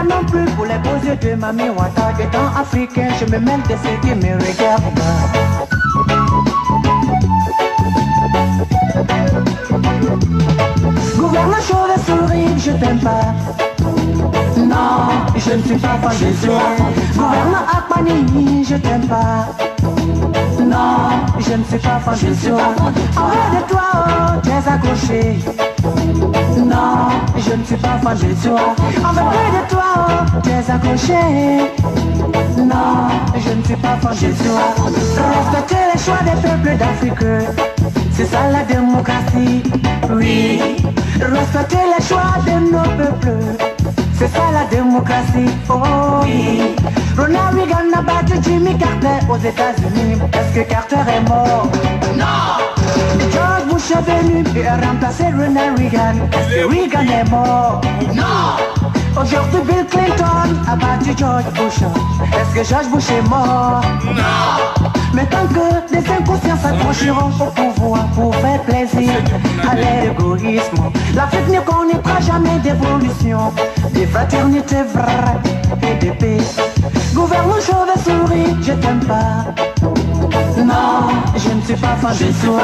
non plus pour les beaux yeux de Mami Wata. Étant africain, je me mêle de ceux qui me regardent. Gouverneur chauve-souris, je t'aime pas. Non, je ne suis pas fan de toi. Gouverneur Akpanini, je t'aime pas. Non, je ne suis pas fan de toi. Envers de toi, oh, tu es accroché. Non, je ne suis pas fan de toi. Envers de toi, oh, tu es accroché. Non, je ne suis pas fan de toi. Respecter les choix des peuples d'Afrique, c'est ça la démocratie. Oui, respecter les choix de nos peuples, c'est ça la démocratie. Oh oui. Ronald Reagan a battu Jimmy Carter aux États-Unis. Est-ce que Carter est mort? Non. George Bush est venu et a remplacé Ronald Reagan. Est-ce que Reagan est mort? Non. Aujourd'hui Bill Clinton a battu George Bush. Est-ce que George Bush est mort? Non. Mais tant que des inconscients s'accrocheront au pouvoir pour faire plaisir à l'égoïsme, l'Afrique ne connaîtra jamais d'évolution, de fraternité vraie et de paix. Gouvernement chauve-souris, je t'aime pas. Non, je ne suis pas fan de toi.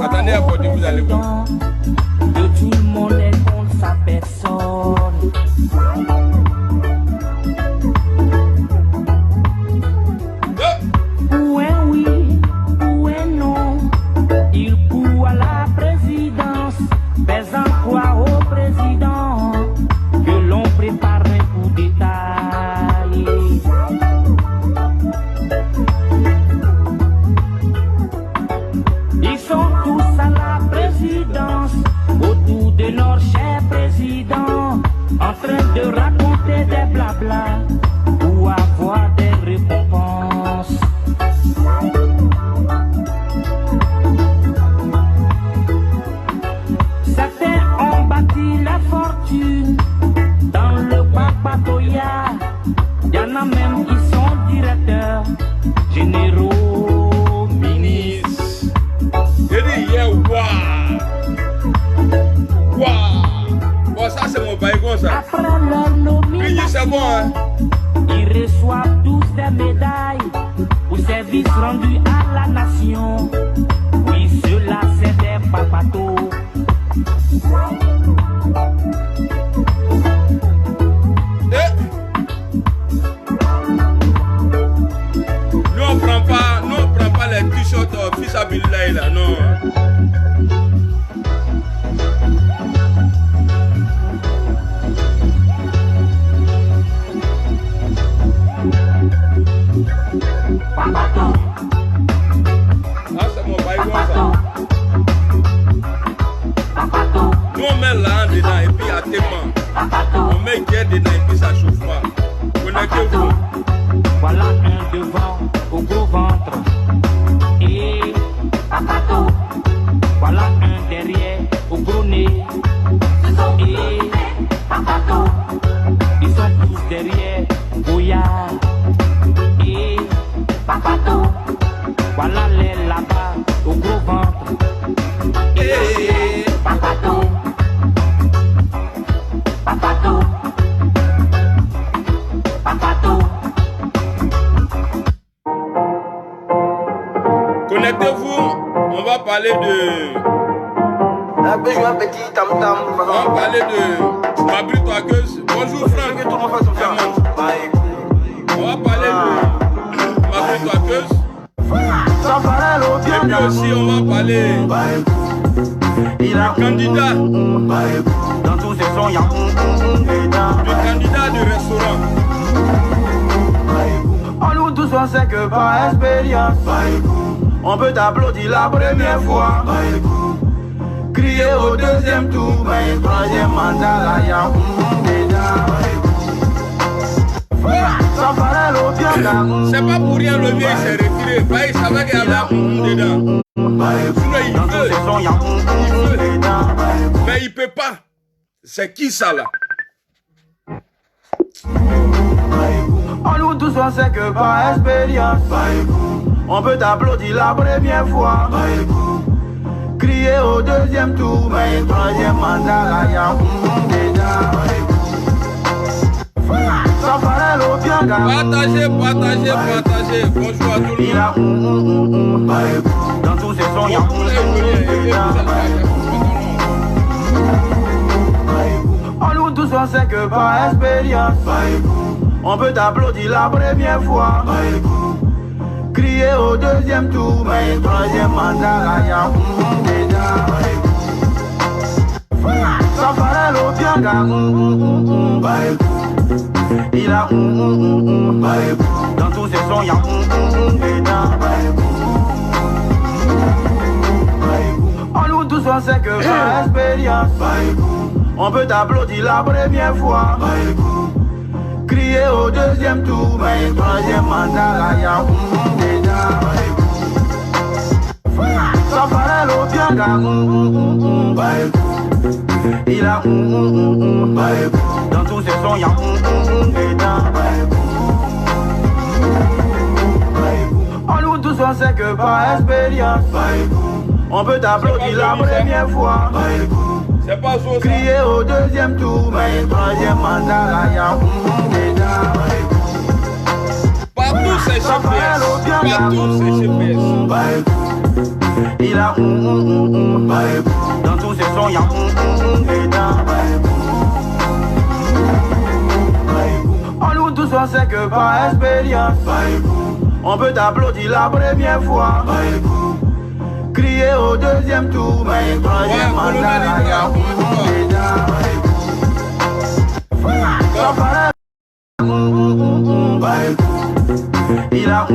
Attendez, vous allez voir. De tout le monde est contre sa personne. Où est oui, où est non. Il court à la présidence, faisant croire au président que l'on prépare un coup d'état. Ils sont tous à la présidence, autour de notre cher président, en train de raconter des blabla pour avoir des récompenses. Certains ont bâti la fortune dans le Papatoya. Il y en a même qui sont directeurs généraux, ministres. Wow, ça c'est mon baïgon ça. Après leur nomination, bon, hein? Ils reçoivent tous des médailles pour service rendu à la nation. Oui, ceux-là c'est des papatos. Nous on prend pas les t-shirts fils Abillahi là, non. Ah, c'est mon baïgon ça. Nous on met là dedans et puis à tes mains. On met guerre dedans et puis ça chauffe pas. Connectez-vous. Voilà un devant au gros ventre. Et papato. Voilà un derrière au gros nez. Et papato. Ils sont tous derrière Goya. Et papato. Voilà les là-bas au gros ventre. Et papato. Papato. Papato. Connectez-vous, on va parler de... On va parler de Mabri Toakeuse. Bonjour Franck. On va parler de Mabri Toakeuse. Et puis aussi on va parler du candidat. Dans tous ces sons, il y a Du candidat du restaurant. On nous tous on sait que par expérience on peut t'applaudir la première fois, crier au deuxième tour, mais troisième mandat là y'a déjà. C'est pas pour rien le vieux s'est retiré. Bah, il savait qu'il y avait un dedans. Sinon, il veut. Mais il peut pas. C'est qui ça là? En nous tous on sait que par expérience, on peut t'applaudir la première fois, crier au deuxième tour, mais le troisième mandat là y'a déjà. Ça fallait l'eau bien Partagez. Bonjour à tout le monde. dans tous ces sons y'a en nous tous on sait que par expérience, on peut t'applaudir la première fois, crier au deuxième tour, mais le troisième mandat là y'a déjà. Ça fallait l'eau bien il a dans tous ces sons y'a en nous tous on sait que par expérience, on peut t'applaudir la première fois, crier au deuxième tour, mais le troisième mandat là y'a déjà. Ça fallait l'eau bien il a dans tous ces sons y'a en nous tous on sait que par expérience, on peut t'applaudir la première fois, C'est pas ça. crier au deuxième tour, mais le troisième mandat là y'a déjà. Partout c'est GPS. Partout c'est GPS. Il a dans tous ces sons y'a en nous tous on sait que par expérience, on peut t'applaudir la première fois, crier au deuxième tour, mais le troisième mandat là y'a déjà. Ça fallait il a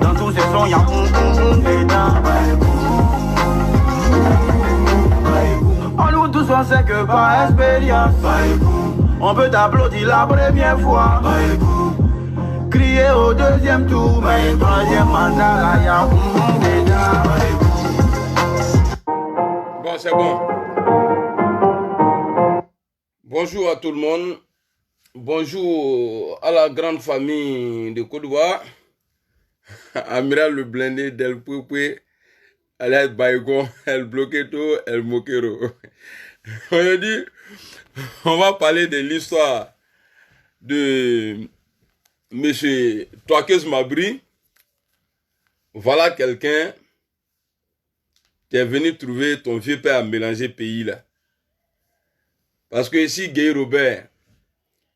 dans tous ces sons y'a en nous tous on sait que par expérience, on peut t'applaudir la première fois, crier au deuxième tour, mais le troisième mandat là y'a déjà. Bon, c'est bon. Bonjour à tout le monde. Bonjour à la grande famille de Côte d'Ivoire. Amiral le blindé del Pouépoué, alias Baïgon, El Bloqueto, El Moquero. Aujourd'hui, on va parler de l'histoire de M. Toakes Mabri. Voilà quelqu'un qui est venu trouver ton vieux père à mélanger pays là. Parce que ici, Guy Robert,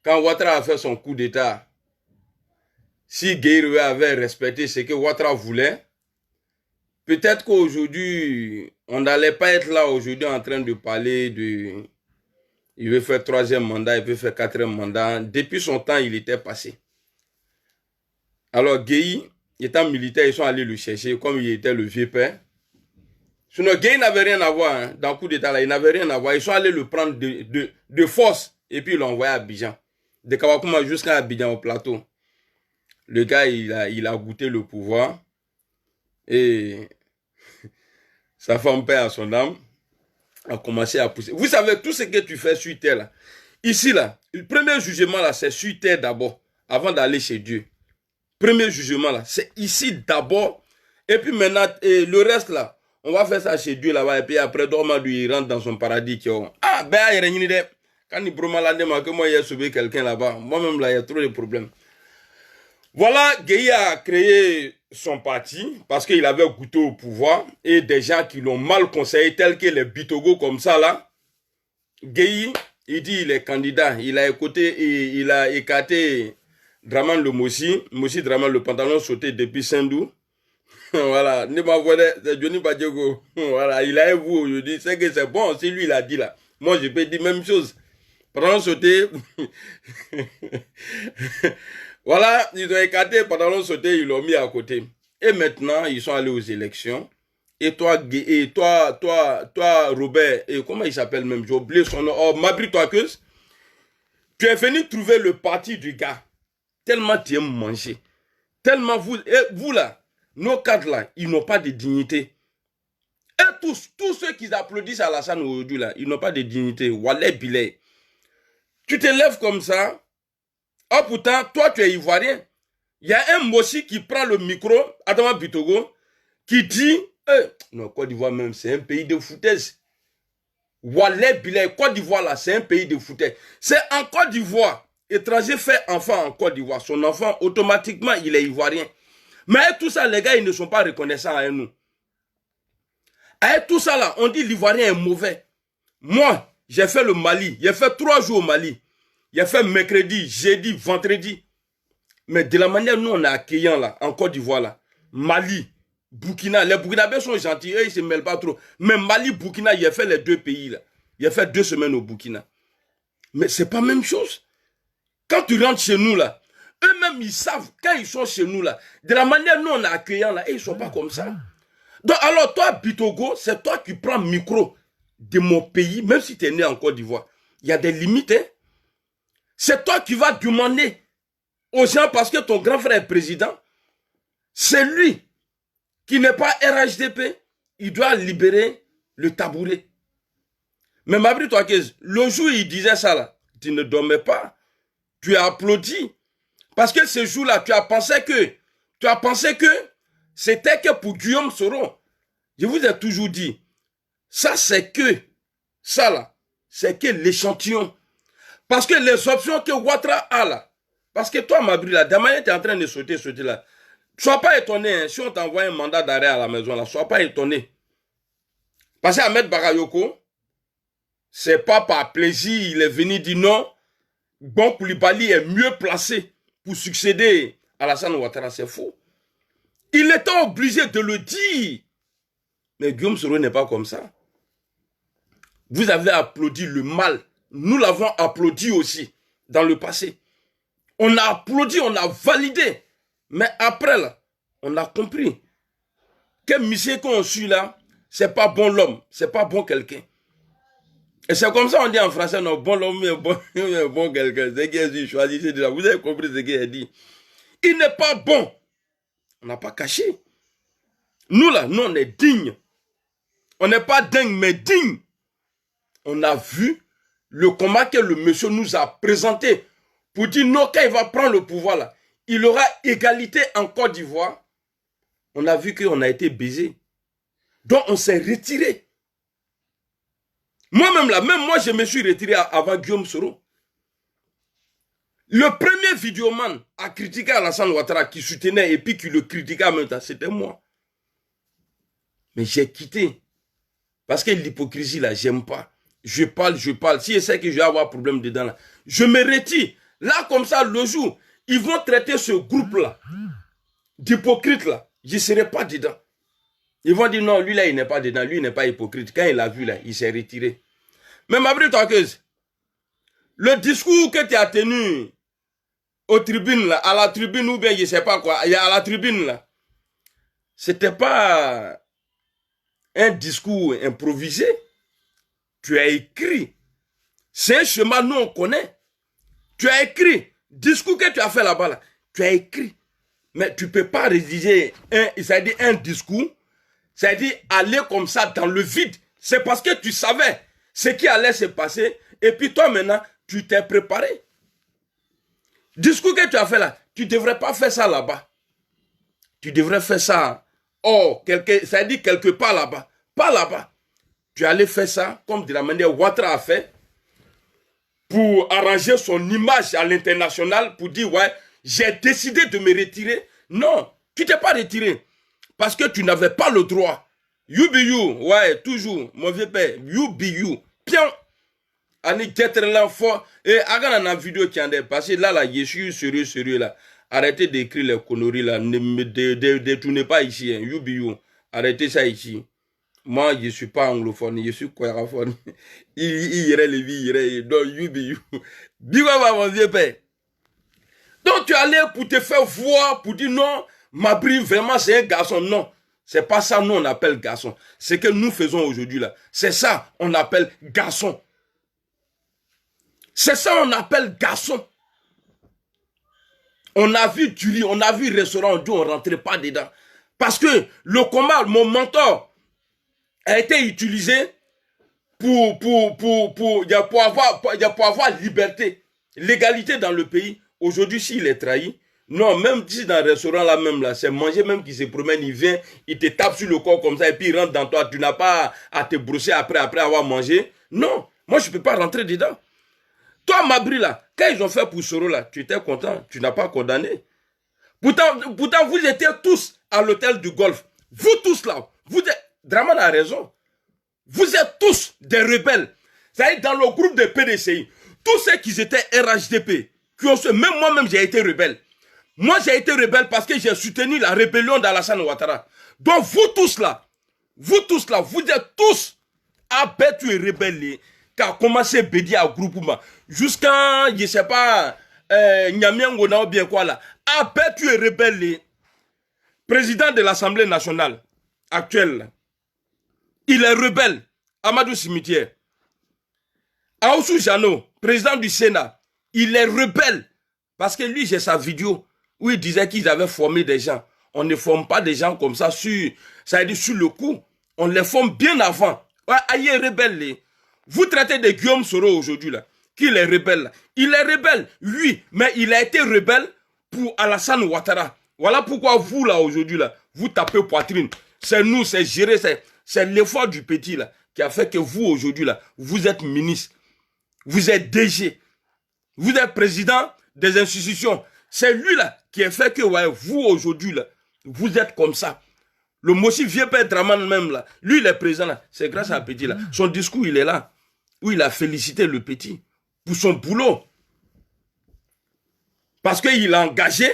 quand Ouattara a fait son coup d'état, si Guy Robert avait respecté ce que Ouattara voulait, peut-être qu'aujourd'hui, on n'allait pas être là aujourd'hui en train de parler de... Il veut faire 3e mandat, il veut faire 4e mandat. Depuis son temps, il était passé. Alors Guy, étant militaire, ils sont allés le chercher comme il était le vieux père. Sinon, Guy n'avait rien à voir hein, dans le coup d'état là, il n'avait rien à voir. Ils sont allés le prendre de force et puis ils l'ont envoyé à Abidjan. De Kawakouma jusqu'à Abidjan au plateau. Le gars, il a goûté le pouvoir et sa femme père à son âme a commencé à pousser. Vous savez, tout ce que tu fais sur terre là, ici là, le premier jugement là, c'est sur terre d'abord, avant d'aller chez Dieu. Premier jugement là, c'est ici d'abord. Et puis maintenant, le reste là, on va faire ça chez Dieu là-bas. Et puis après, Dormadou, il rentre dans son paradis. Ah, ben, il y a rien de... Quand il bromalade, que moi, il a sauvé quelqu'un là-bas. Moi-même là, il y a trop de problèmes. Voilà, Gueye a créé son parti parce qu'il avait goûté au pouvoir et des gens qui l'ont mal conseillé, tels que les Bitogo comme ça là. Gueye, il dit il est candidat. Il a écouté et il a écarté Draman le Mossi Draman le pantalon sauté depuis Sendou. Voilà, ne m'envoie c'est Johnny Badjogo. Voilà, il a vu aujourd'hui, c'est que c'est bon, c'est lui il a dit là. Moi je peux dire même chose. Pantalon sauté. Voilà, ils ont écarté pantalon sauté, ils l'ont mis à côté. Et maintenant, ils sont allés aux élections. Et toi, Robert, et comment il s'appelle même? J'ai oublié son nom. Oh, Mabri Toakes. Tu es venu trouver le parti du gars. Tellement tu aimes manger. Tellement vous là, nos cadres là, ils n'ont pas de dignité. Et tous ceux qui applaudissent à Alassane aujourd'hui là, ils n'ont pas de dignité. Wallah bilay. Tu te lèves comme ça. Oh pourtant, toi tu es ivoirien. Il y a un Mossi qui prend le micro, Adama Bitogo, qui dit, non, Côte d'Ivoire même, c'est un pays de foutaise. Wallah bilay, Côte d'Ivoire là, c'est un pays de foutaise. C'est en Côte d'Ivoire. Étranger fait enfant en Côte d'Ivoire. Son enfant, automatiquement, il est ivoirien. Mais avec tout ça, les gars, ils ne sont pas reconnaissants à nous. Avec tout ça là, on dit l'ivoirien est mauvais. Moi, j'ai fait le Mali. J'ai fait 3 jours au Mali. J'ai fait mercredi, jeudi, vendredi. Mais de la manière nous on est accueillants là, en Côte d'Ivoire là, Mali, Burkina, les Burkinabés sont gentils, eux ils se mêlent pas trop. Mais Mali, Burkina, j'ai fait les 2 pays là. J'ai fait 2 semaines au Burkina. Mais c'est pas la même chose. Quand tu rentres chez nous là, eux-mêmes ils savent, quand ils sont chez nous là, de la manière nous on est accueillants là, et ils sont pas comme ça. Donc alors toi, Bitogo, c'est toi qui prends le micro de mon pays, même si tu es né en Côte d'Ivoire. Il y a des limites, hein. C'est toi qui vas demander aux gens, parce que ton grand frère est président, c'est lui qui n'est pas RHDP, il doit libérer le tabouret. Mais Mabri Touakéz, le jour où il disait ça là, tu ne dormais pas, tu as applaudi. Parce que ce jour-là, tu as pensé que c'était que pour Guillaume Soro. Je vous ai toujours dit, ça c'est que l'échantillon. Parce que les options que Ouattara a là, parce que toi, Mabri, là, Damaye, tu es en train de sauter là. Sois pas étonné, hein, si on t'envoie un mandat d'arrêt à la maison, là, sois pas étonné. Parce que Ahmed Bakayoko, c'est pas par plaisir, il est venu dire non, Bon Koulibaly est mieux placé pour succéder à Alassane Ouattara, c'est faux. Il était obligé de le dire. Mais Guillaume Soro n'est pas comme ça. Vous avez applaudi le mal. Nous l'avons applaudi aussi dans le passé. On a applaudi, on a validé. Mais après, là, on a compris que monsieur qu'on suit là, c'est pas bon l'homme, c'est pas bon quelqu'un. Et c'est comme ça on dit en français, non, bon l'homme est bon quelqu'un. C'est qui est choisi, vous avez compris ce qu'il a dit. Il n'est pas bon. On n'a pas caché. Nous là, nous on est dignes. On n'est pas dingue, mais digne. On a vu le combat que le monsieur nous a présenté pour dire non, quand il va prendre le pouvoir là, il aura égalité en Côte d'Ivoire. On a vu qu'on a été baisé. Donc on s'est retiré. Moi-même là, même moi je me suis retiré avant Guillaume Soro. Le premier vidéoman à critiquer Alassane Ouattara qui soutenait et puis qui le critiquait en même temps, c'était moi. Mais j'ai quitté. Parce que l'hypocrisie là, j'aime pas. Je parle. Si je sais que je vais avoir problème dedans là, je me retire. Là comme ça, le jour, ils vont traiter ce groupe là, d'hypocrite là, je ne serai pas dedans. Ils vont dire non, lui là, il n'est pas dedans, lui il n'est pas hypocrite. Quand il a vu là, il s'est retiré. Mais Mabri Touakéz, le discours que tu as tenu aux tribunes là, à la tribune ou bien je ne sais pas quoi, à la tribune là, c'était pas un discours improvisé. Tu as écrit. C'est un chemin, nous on connaît. Tu as écrit. Discours que tu as fait là-bas, là, tu as écrit. Mais tu ne peux pas rédiger un discours, c'est-à-dire aller comme ça dans le vide. C'est parce que tu savais ce qui allait se passer et puis toi maintenant, tu t'es préparé. Discours que tu as fait là, tu ne devrais pas faire ça là-bas. Tu devrais faire ça, c'est-à-dire quelque part là-bas. Pas là-bas. Tu allais faire ça comme de la manière Ouattara a fait pour arranger son image à l'international, pour dire ouais, j'ai décidé de me retirer. Non, tu t'es pas retiré parce que tu n'avais pas le droit. You be you, ouais, toujours, mon vieux père, you be you. Pion, ani d'être l'enfant. Et regarde la vidéo qui en est passée, là, je suis sérieux, là. Arrêtez d'écrire les conneries, là. Ne me détournez pas ici, hein. You be you. Arrêtez ça ici. Moi, je ne suis pas anglophone, je suis queeraphone. Il irait les vies, donc you be you. Dis-moi, mon vieux père. Donc, tu allais pour te faire voir, pour dire non, Mabri, vraiment, c'est un garçon. Non, c'est pas ça, nous, on appelle garçon. Ce que nous faisons aujourd'hui, là, c'est ça, on appelle garçon. C'est ça on appelle garçon. On a vu Tuli, on a vu restaurant, on dit on ne rentrait pas dedans. Parce que le combat, mon mentor, a été utilisé pour avoir liberté, l'égalité dans le pays. Aujourd'hui, s'il est trahi, non, même si dans le restaurant là même là, c'est manger même qui se promène, il vient, il te tape sur le corps comme ça et puis il rentre dans toi. Tu n'as pas à te brosser après avoir mangé. Non, moi je ne peux pas rentrer dedans. Toi, Mabri là, quand ils ont fait pour Soro là, tu étais content, tu n'as pas condamné. Pourtant, vous étiez tous à l'hôtel du Golfe. Vous tous là, vous êtes, Draman a raison. Vous êtes tous des rebelles. C'est-à-dire dans le groupe de PDCI, tous ceux qui étaient RHDP, même moi-même j'ai été rebelle. Moi j'ai été rebelle parce que j'ai soutenu la rébellion d'Alassane Ouattara. Donc vous tous là, vous êtes tous abattus et rebelles. Qui a commencé Bédi à groupement. Jusqu'à, je ne sais pas, Nyamiangona ou bien quoi là. Abattus et rebelles. Président de l'Assemblée nationale actuelle. Il est rebelle. Amadou Cimetière. Aoussou Jano, président du Sénat. Il est rebelle. Parce que lui, j'ai sa vidéo où il disait qu'ils avaient formé des gens. On ne forme pas des gens comme ça ça veut dire sur le coup. On les forme bien avant. Ouais, il est rebelle. Vous traitez de Guillaume Soro aujourd'hui là. Qu'il est rebelle là. Il est rebelle, oui, mais il a été rebelle pour Alassane Ouattara. Voilà pourquoi vous là aujourd'hui là, vous tapez poitrine. C'est nous, c'est géré, c'est l'effort du petit là qui a fait que vous aujourd'hui là, vous êtes ministre, vous êtes DG, vous êtes président des institutions. C'est lui là qui a fait que ouais, vous aujourd'hui là, vous êtes comme ça. Le Mossi vieux père Draman même là, lui il est présent là, c'est grâce à Petit là. Son discours il est là, où il a félicité le Petit pour son boulot. Parce qu'il a engagé.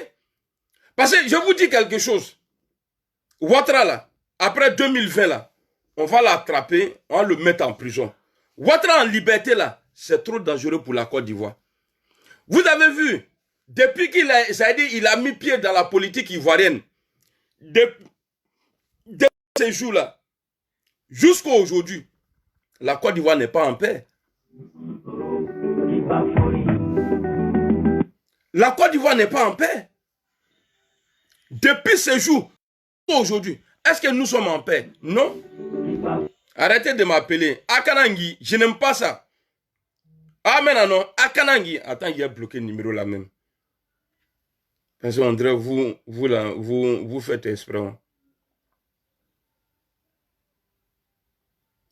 Parce que je vous dis quelque chose. Ouattara là, après 2020 là, on va l'attraper, on va le mettre en prison. Ouattara en liberté là, c'est trop dangereux pour la Côte d'Ivoire. Vous avez vu, depuis il a mis pied dans la politique ivoirienne, depuis ces jours-là, jusqu'à aujourd'hui, la Côte d'Ivoire n'est pas en paix. La Côte d'Ivoire n'est pas en paix. Depuis ce jour, aujourd'hui, est-ce que nous sommes en paix? Non. Arrêtez de m'appeler. Akanangi, je n'aime pas ça. Ah, mais non, Akanangi. Attends, il a bloqué le numéro là même. Parce qu'André, vous faites exprès.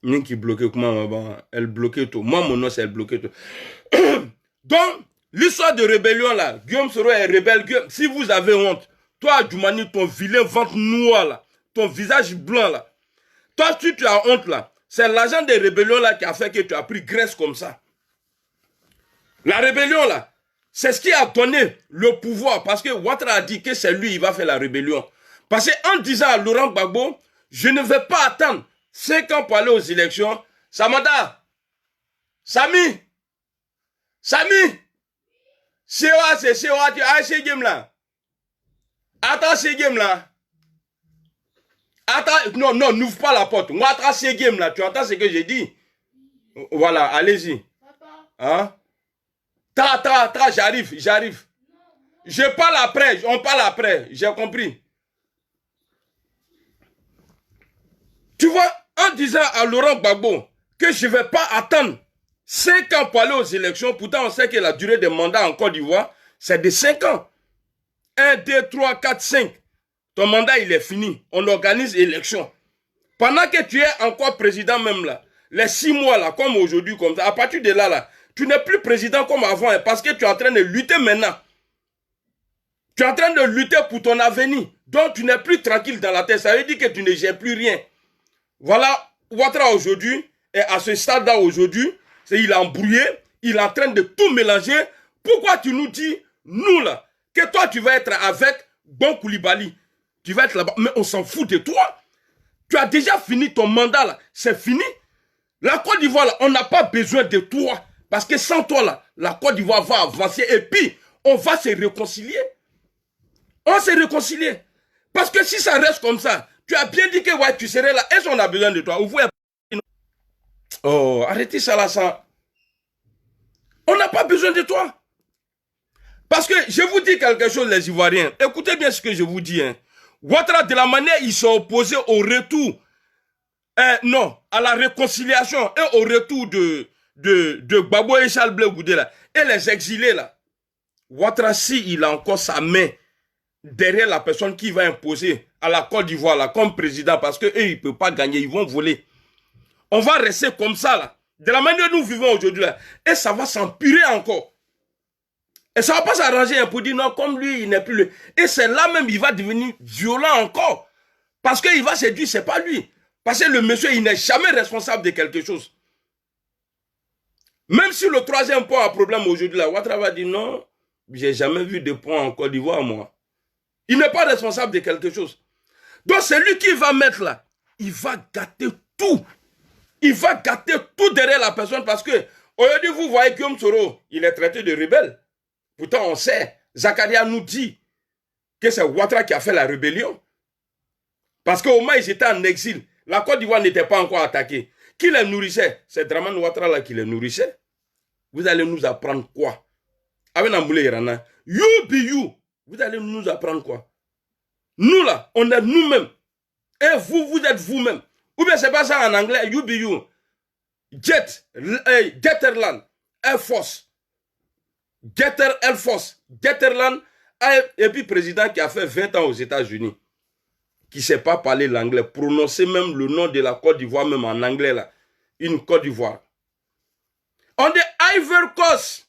Ni qui bloquait, comment elle bloquait tout. Moi, mon nom, c'est elle bloquait tout. Donc, l'histoire de rébellion là, Guillaume Soro est rebelle. Si vous avez honte, toi, Djoumani, ton vilain ventre noir là, ton visage blanc là, toi, tu as honte là, c'est l'agent de rébellion là qui a fait que tu as pris graisse comme ça. La rébellion là, c'est ce qui a donné le pouvoir, parce que Ouattara a dit que c'est lui qui va faire la rébellion. Parce qu'en disant à Laurent Gbagbo, je ne vais pas attendre 5 ans pour aller aux élections. Samada, Sami, c'est quoi, tu as ces games là. Attends ces games là. Attends, non, n'ouvre pas la porte. Moi, attends ces games là. Tu entends ce que j'ai dit? Voilà, allez-y. Hein? J'arrive. Je parle après, on parle après. J'ai compris. Tu vois, en disant à Laurent Gbagbo que je ne vais pas attendre 5 ans pour aller aux élections, pourtant on sait que la durée des mandats en Côte d'Ivoire, c'est de 5 ans. 1, 2, 3, 4, 5. Ton mandat, il est fini. On organise l'élection. Pendant que tu es encore président même là, les 6 mois là, comme aujourd'hui, comme ça, à partir de là, tu n'es plus président comme avant, parce que tu es en train de lutter maintenant. Tu es en train de lutter pour ton avenir. Donc tu n'es plus tranquille dans la tête. Ça veut dire que tu ne gères plus rien. Voilà, Ouattara aujourd'hui, et à ce stade-là aujourd'hui, il est embrouillé, il est en train de tout mélanger. Pourquoi tu nous dis, nous là, que toi tu vas être avec Bon Koulibaly? Tu vas être là-bas, mais on s'en fout de toi. Tu as déjà fini ton mandat là, c'est fini. La Côte d'Ivoire là, on n'a pas besoin de toi. Parce que sans toi là, la Côte d'Ivoire va avancer et puis on va se réconcilier. On va se réconcilier. Parce que si ça reste comme ça, tu as bien dit que ouais, tu serais là. Est-ce qu'on a besoin de toi? Oh, arrêtez ça là, ça. On n'a pas besoin de toi. Parce que je vous dis quelque chose, les Ivoiriens. Écoutez bien ce que je vous dis. Hein. Ouattara, de la manière ils sont opposés au retour, non, à la réconciliation et au retour de Gbagbo et Charles Blé Goudé là, et les exilés là. Ouattara, si il a encore sa main derrière la personne qui va imposer à la Côte d'Ivoire là, comme président, parce qu'eux, ils ne peuvent pas gagner, ils vont voler. On va rester comme ça là, de la manière dont nous vivons aujourd'hui là, et ça va s'empirer encore. Et ça ne va pas s'arranger pour dire non, comme lui, il n'est plus le... Et c'est là même, il va devenir violent encore. Parce qu'il va se dire, c'est pas lui. Parce que le monsieur, il n'est jamais responsable de quelque chose. Même si le troisième pont a problème aujourd'hui, là, Ouattara va dire non, j'ai jamais vu de pont en Côte d'Ivoire, moi. Il n'est pas responsable de quelque chose. Donc c'est lui qui va mettre là. Il va gâter tout. Il va gâter tout derrière la personne parce que, aujourd'hui, vous voyez Guillaume Soro, il est traité de rebelle. Pourtant, on sait, Zakaria nous dit que c'est Ouattara qui a fait la rébellion. Parce qu'au moins, ils étaient en exil. La Côte d'Ivoire n'était pas encore attaquée. Qui les nourrissait? C'est Dramane Ouattara là qui les nourrissait. Vous allez nous apprendre quoi? Avec Namboulé Irana. You be you. Vous allez nous apprendre quoi? Nous là, on est nous-mêmes. Et vous, vous êtes vous-même. Ou bien c'est pas ça en anglais, you be you. Getterland, Air Force. Air Force. Getterland, et puis président qui a fait 20 ans aux États-Unis. Qui ne sait pas parler l'anglais. Prononcer même le nom de la Côte d'Ivoire, même en anglais là. Une Côte d'Ivoire. On dit Ivory Coast.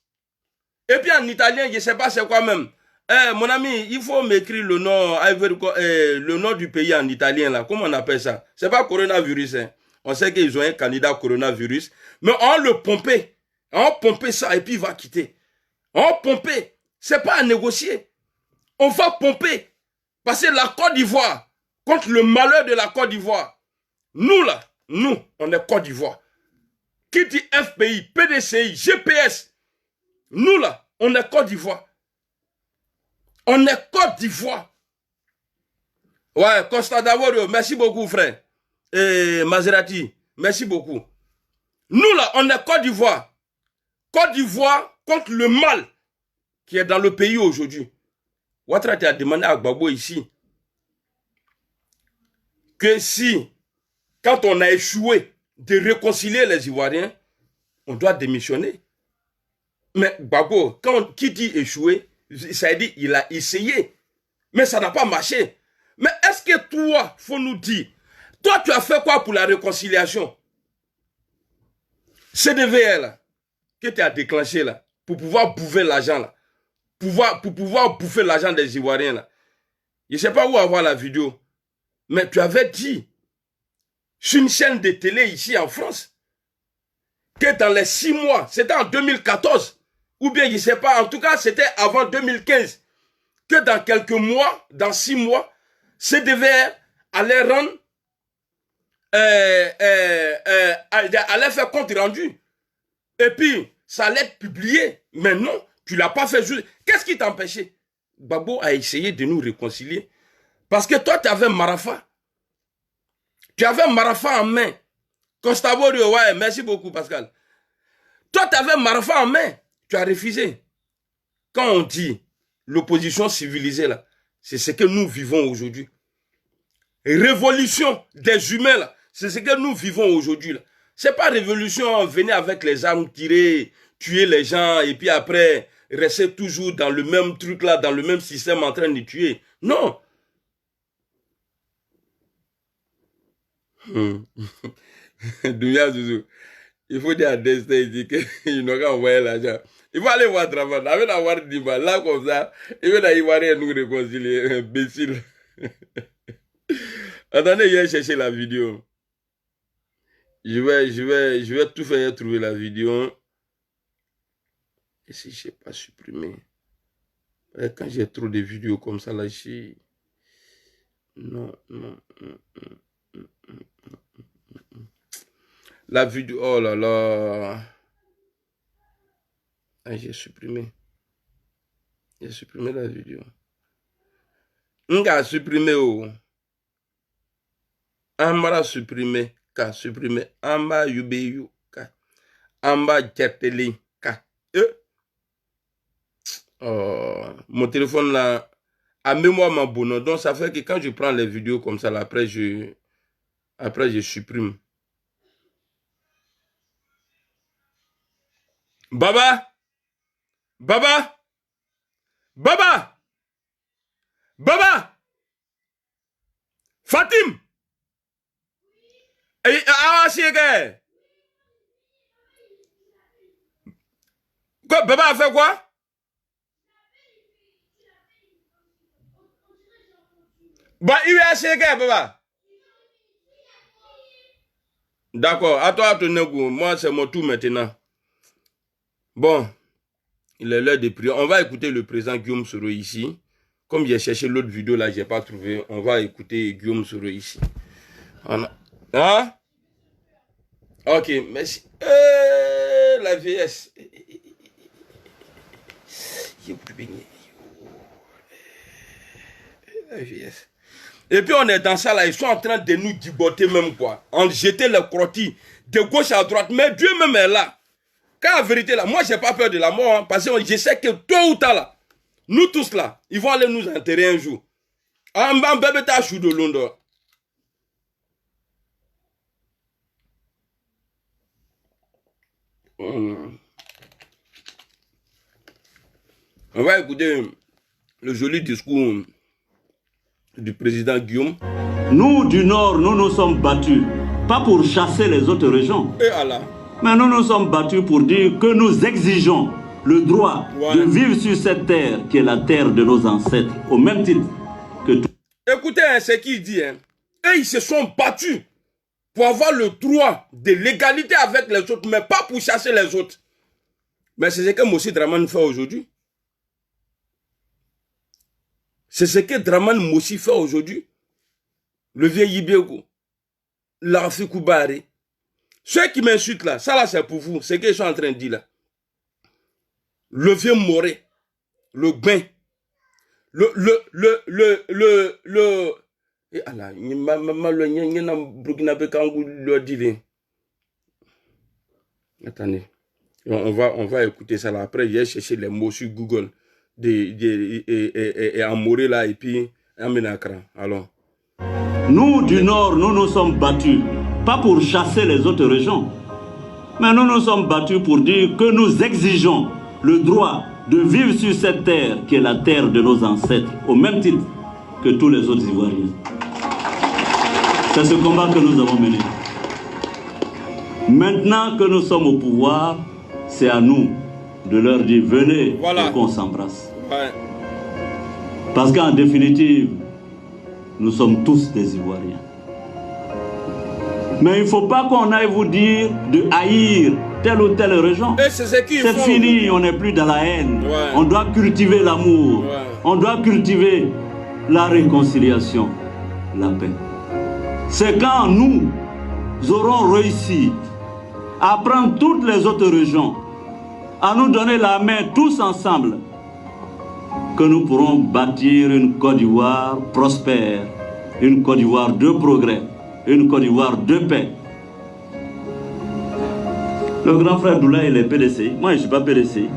Et puis en italien, je ne sais pas c'est quoi même. Mon ami, il faut m'écrire le nom, le nom du pays en italien là. Comment on appelle ça? C'est pas coronavirus. Hein. On sait qu'ils ont un candidat coronavirus. Mais on le pompé. On pompé ça et puis il va quitter. On pompé. C'est pas à négocier. On va pomper. Parce que la Côte d'Ivoire, contre le malheur de la Côte d'Ivoire, nous là, nous, on est Côte d'Ivoire. Qui dit FPI, PDCI, GPS, nous là, on est Côte d'Ivoire. On est Côte d'Ivoire. Ouais, Costa d'Avorio, merci beaucoup frère. Et Maserati, merci beaucoup. Nous là, on est Côte d'Ivoire. Côte d'Ivoire contre le mal qui est dans le pays aujourd'hui. Ouattara a demandé à Gbagbo ici que si, quand on a échoué de réconcilier les Ivoiriens, on doit démissionner. Mais Gbagbo, qui dit échouer, ça veut dire qu'il a essayé. Mais ça n'a pas marché. Mais est-ce que toi, faut nous dire, toi tu as fait quoi pour la réconciliation? CDVR là, que tu as déclenché là, pour pouvoir bouffer l'argent là. Pour pouvoir bouffer l'argent des Ivoiriens là. Je ne sais pas où avoir la vidéo. Mais tu avais dit sur une chaîne de télé ici en France que dans les 6 mois, c'était en 2014, ou bien je ne sais pas, en tout cas c'était avant 2015, que dans quelques mois, dans 6 mois, CDVR allait rendre, allait faire compte rendu. Et puis, ça allait être publié. Mais non, tu ne l'as pas fait. Qu'est-ce qui t'empêchait? Gbagbo a essayé de nous réconcilier. Parce que toi, tu avais Marafa. Tu avais Marafa en main. Constavorio, ouais, merci beaucoup, Pascal. Toi, tu avais Marafa en main. Tu as refusé. Quand on dit l'opposition civilisée, là, c'est ce que nous vivons aujourd'hui. Révolution des humains, là, c'est ce que nous vivons aujourd'hui. Ce n'est pas révolution, venir avec les armes, tirer, tuer les gens, et puis après, rester toujours dans le même truc, là, dans le même système en train de tuer. Non. Douya Zouzou, il faut dire à Destin, il dit qu'il n'a qu'à envoyer l'argent. Il faut aller voir Draman, avec avoir 10 balles, là comme ça, il va y voir nous réconcilier, imbécile. Attendez, je vais chercher la vidéo. Je vais tout faire trouver la vidéo. Et si je n'ai pas supprimé. Quand j'ai trop de vidéos comme ça, là, je... Non. La vidéo, oh là là. Ah, j'ai supprimé. J'ai supprimé la vidéo. On a supprimé. Amara supprimé. Ka supprimé. Amba yubeyu. Ka. Amba jeteli. Ka. Mon téléphone là, à mémoire ma bonne. Donc ça fait que quand je prends les vidéos comme ça, là, après je supprime. Baba! Baba! Baba! Baba! Fatim! Quoi, Baba a fait quoi? Bah, il est assez gay, Baba. D'accord, à toi, moi, c'est mon tour maintenant. Bon, il est l'heure de prier. On va écouter le président Guillaume Soro ici. Comme j'ai cherché l'autre vidéo là, je n'ai pas trouvé. On va écouter Guillaume Soro ici. Hein? Ok, merci. La vieillesse. La vieillesse. Et puis on est dans ça là, ils sont en train de nous diboter même quoi. On jetait les crottis de gauche à droite, mais Dieu même est là. Car la vérité là, moi j'ai pas peur de la mort, hein, parce que je sais que tôt ou tard là, nous tous là, ils vont aller nous enterrer un jour. En bébé ta chou de Londres. On va écouter le joli discours du président Guillaume. Nous, du Nord, nous nous sommes battus, pas pour chasser les autres régions, mais nous nous sommes battus pour dire que nous exigeons le droit de vivre sur cette terre qui est la terre de nos ancêtres, au même titre que tout. Écoutez hein, ce qu'il dit. Hein. Et ils se sont battus pour avoir le droit de l'égalité avec les autres, mais pas pour chasser les autres. Mais c'est ce que Mossi Draman fait aujourd'hui. C'est ce que Draman Mossi fait aujourd'hui. Le vieil Ibego, l'Arfi Koubari. Ceux qui m'insultent là, ça là c'est pour vous, c'est ce qu'ils sont en train de dire là. Le vieux Moré, le Gben, et Allah, attendez, on va écouter ça là. Après, j'ai cherché les mots sur Google et en Moré là, et puis en Ménacran. Alors. Nous, du Nord, nous nous sommes battus, pas pour chasser les autres régions, mais nous nous sommes battus pour dire que nous exigeons le droit de vivre sur cette terre qui est la terre de nos ancêtres, au même titre que tous les autres Ivoiriens. C'est ce combat que nous avons mené. Maintenant que nous sommes au pouvoir, c'est à nous de leur dire venez et qu'on s'embrasse. Parce qu'en définitive, nous sommes tous des Ivoiriens. Mais il ne faut pas qu'on aille vous dire de haïr telle ou telle région. C'est fini, on n'est plus dans la haine. On doit cultiver l'amour. On doit cultiver la réconciliation, la paix. C'est quand nous aurons réussi à prendre toutes les autres régions, à nous donner la main tous ensemble, que nous pourrons bâtir une Côte d'Ivoire prospère, une Côte d'Ivoire de progrès, une Côte d'Ivoire de paix. Le grand frère Doula, il est PDC. Moi, je ne suis pas PDC.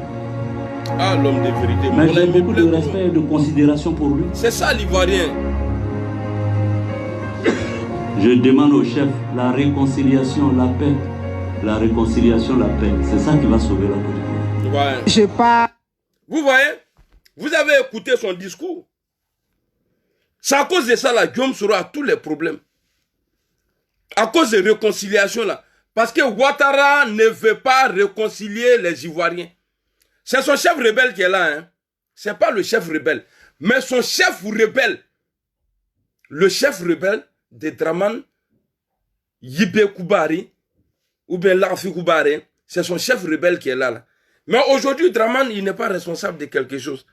Ah, l'homme de vérité. Mais j'ai beaucoup de respect et de considération pour lui. C'est ça l'Ivoirien. Je demande au chef la réconciliation, la paix. La réconciliation, la paix. C'est ça qui va sauver la Côte d'Ivoire. Ouais. Je pas. Vous voyez? Vous avez écouté son discours. C'est à cause de ça, là, Guillaume Soro a tous les problèmes. À cause de réconciliation, là. Parce que Ouattara ne veut pas réconcilier les Ivoiriens. C'est son chef rebelle qui est là. Hein. Ce n'est pas le chef rebelle. Mais son chef rebelle, le chef rebelle de Draman Yibé Koubari, ou bien Larfi Koubari, c'est son chef rebelle qui est là. Mais aujourd'hui, Draman, il n'est pas responsable de quelque chose.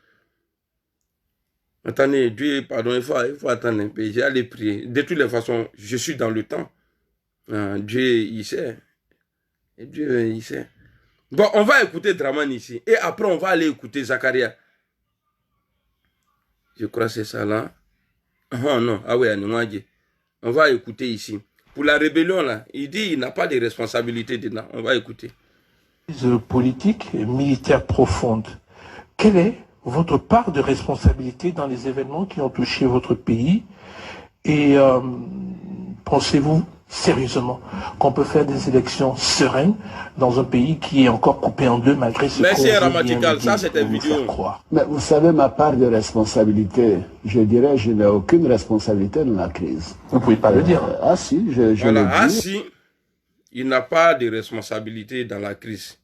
Attendez, Dieu, pardon, il faut attendre un peu. J'ai allé prier. De toutes les façons, je suis dans le temps. Dieu, il sait. Et Dieu, il sait. Bon, on va écouter Draman ici. Et après, on va aller écouter Zakaria. Je crois que c'est ça là. Oh non, ah oui, on va écouter ici. Pour la rébellion là, il dit qu'il n'a pas de responsabilité dedans. On va écouter. Politique et militaire profonde. Quelle est votre part de responsabilité dans les événements qui ont touché votre pays? Et pensez-vous sérieusement qu'on peut faire des élections sereines dans un pays qui est encore coupé en deux malgré ce Merci qu'on Ramatical, ça c'était vidéo. Mais vous savez, ma part de responsabilité, je dirais, je n'ai aucune responsabilité dans la crise. Vous ne pouvez pas le dire. Ah si, je le dis. Ah si, il n'a pas de responsabilité dans la crise.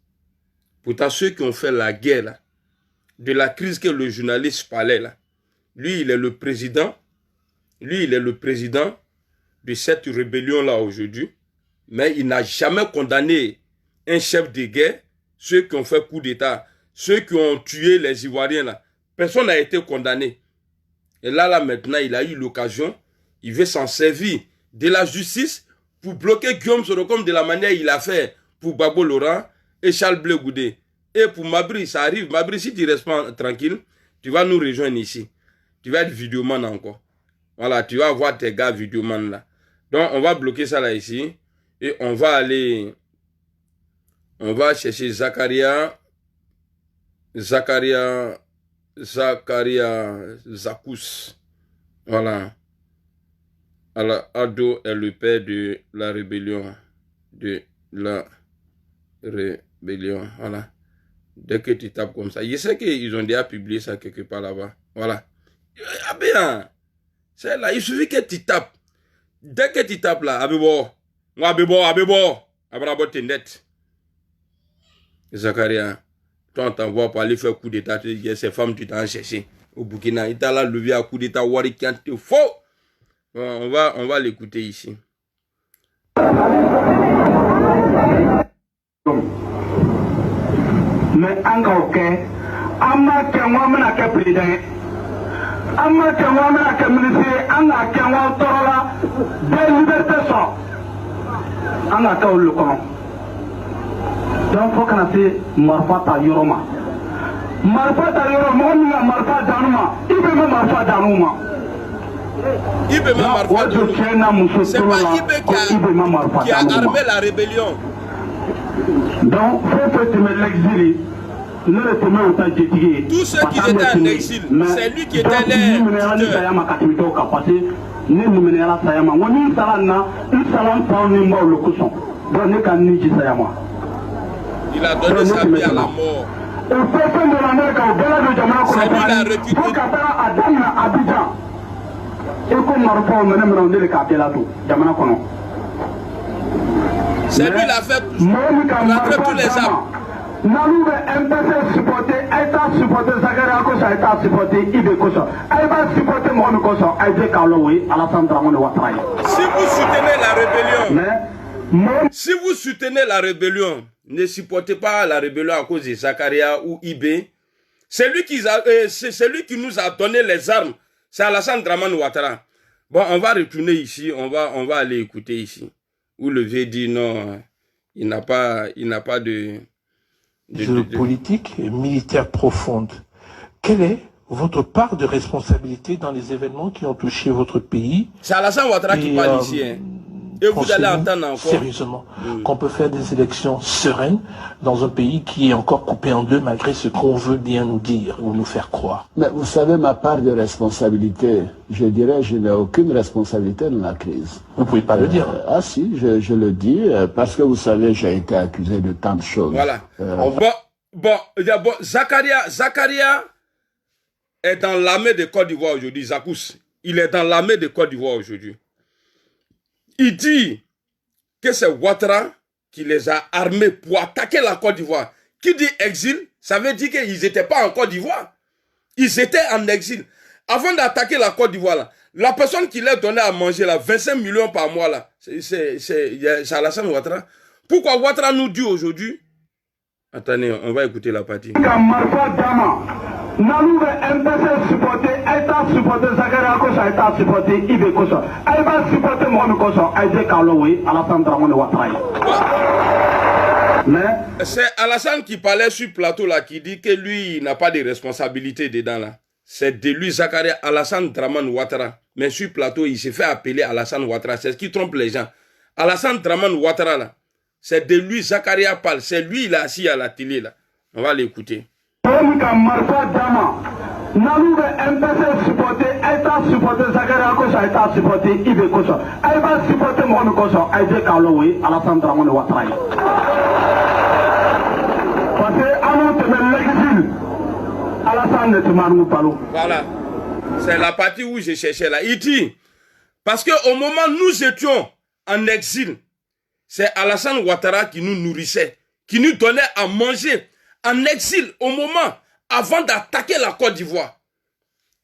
Pourtant, ceux qui ont fait la guerre là, de la crise que le journaliste parlait là, lui il est le président, de cette rébellion-là aujourd'hui, mais il n'a jamais condamné un chef de guerre, ceux qui ont fait coup d'État, ceux qui ont tué les Ivoiriens là. Personne n'a été condamné. Et là, maintenant, il a eu l'occasion, il veut s'en servir de la justice pour bloquer Guillaume Soro comme de la manière il a fait pour Babo Laurent et Charles Blé Goudé. Et pour Mabri, ça arrive. Mabri, si tu restes pas tranquille, tu vas nous rejoindre ici. Tu vas être vidéoman encore. Voilà, tu vas voir tes gars vidéoman là. Donc, on va bloquer ça là ici. Et on va aller... On va chercher Zakaria Zakous. Voilà. Alors, Ado est le père de la rébellion. Voilà. Dès que tu tapes comme ça. Je sais qu'ils ont déjà publié ça quelque part là-bas. Voilà. Ah bien. C'est là. Il suffit que tu tapes. Dès que tu tapes là, Abebo. Abrabo net. Zakaria. Toi, on t'envoie pour aller faire coup d'état. Ces femmes, tu t'en cherché. Au Burkina. Il t'a là levé à coup d'état. Wari qui te faux. Bon, on va l'écouter ici. Mais encore que, amma kenwa mena ke président, amma kenwa mena ke ministre, anga kenwa torola, des libertés sont, anga ka le kono. Donc faut qu'on ait marfa ta yoroma, mon marfa danuma, il veut même marfa danuma. C'est pas Ibé qui a armé la rébellion. Donc, faut que tu me l'exiles. Tous ceux qui étaient en exil, c'est lui qui était là. Il a donné sa vie à la mort. C'est lui qui a recruté. C'est lui qui a fait rentrer tous les armes. Nalou be MPC supporter, État supporter, Zakaria Kosa, État supporter, Ibe Kosa. Elle va supporter Mohamed Kosa, Aïdé Kaloui, Alassane Dramane Ouattara. Si vous soutenez la rébellion, ne supportez pas la rébellion à cause de Zakaria ou Ibe. C'est lui qui nous a donné les armes. C'est Alassane Dramane Ouattara. Bon, on va retourner ici, on va aller écouter ici. Où le vieux dit non, il n'a pas de politique et militaire profonde. Quelle est votre part de responsabilité dans les événements qui ont touché votre pays? C'est Alassane Ouattara qui parle ici. Hein. Et vous allez entendre encore. Sérieusement, qu'on peut faire des élections sereines dans un pays qui est encore coupé en deux malgré ce qu'on veut bien nous dire ou nous faire croire. Mais vous savez, ma part de responsabilité, je dirais, je n'ai aucune responsabilité dans la crise. Vous ne pouvez pas le dire. Ah si, je le dis, parce que vous savez, j'ai été accusé de tant de choses. Voilà. Zakaria est dans l'armée de Côte d'Ivoire aujourd'hui, Zakous. Il est dans l'armée de Côte d'Ivoire aujourd'hui. Il dit que c'est Ouattara qui les a armés pour attaquer la Côte d'Ivoire. Qui dit exil, ça veut dire qu'ils n'étaient pas en Côte d'Ivoire. Ils étaient en exil. Avant d'attaquer la Côte d'Ivoire, la personne qui leur donnait à manger, 25 millions par mois, c'est Alassane Ouattara. Pourquoi Ouattara nous dit aujourd'hui? Attendez, on va écouter la partie. Nalou be MPC supporter, État supporter, Zakaria Kosa, État supporter, Ibe Kosa. Elle va supporter Mohamed Kosa, Aïdé Kaloui, Alassane Dramane Ouattara. Mais c'est Alassane qui parlait sur le plateau là, qui dit que lui, il n'a pas de responsabilité dedans là. C'est de lui, Zakaria, Alassane Dramane Ouattara. Mais sur le plateau, il s'est fait appeler Alassane Ouattara. C'est ce qui trompe les gens. Alassane Dramane Ouattara là, C'est de lui, Zakaria parle. C'est lui, il est assis à la télé, là. On va l'écouter. Nalu bɛ MPC supporter a t'a supporter Zakaria kosɔn a t'a supporter IB kosɔn a b'a supporter mɔgɔ min kosɔn a ye k'a lɔ o ye Alassane Dramane Ouattara ye parce que an y'u tɛmɛ l'exil Alassane ne tun b'a nous balo. Voilà, c'est la partie où je cherchais là. Il dit, parce qu'au moment où nous étions en exil, c'est Alassane Ouattara qui nous nourrissait, qui nous donnait à manger en exil au moment avant d'attaquer la Côte d'Ivoire.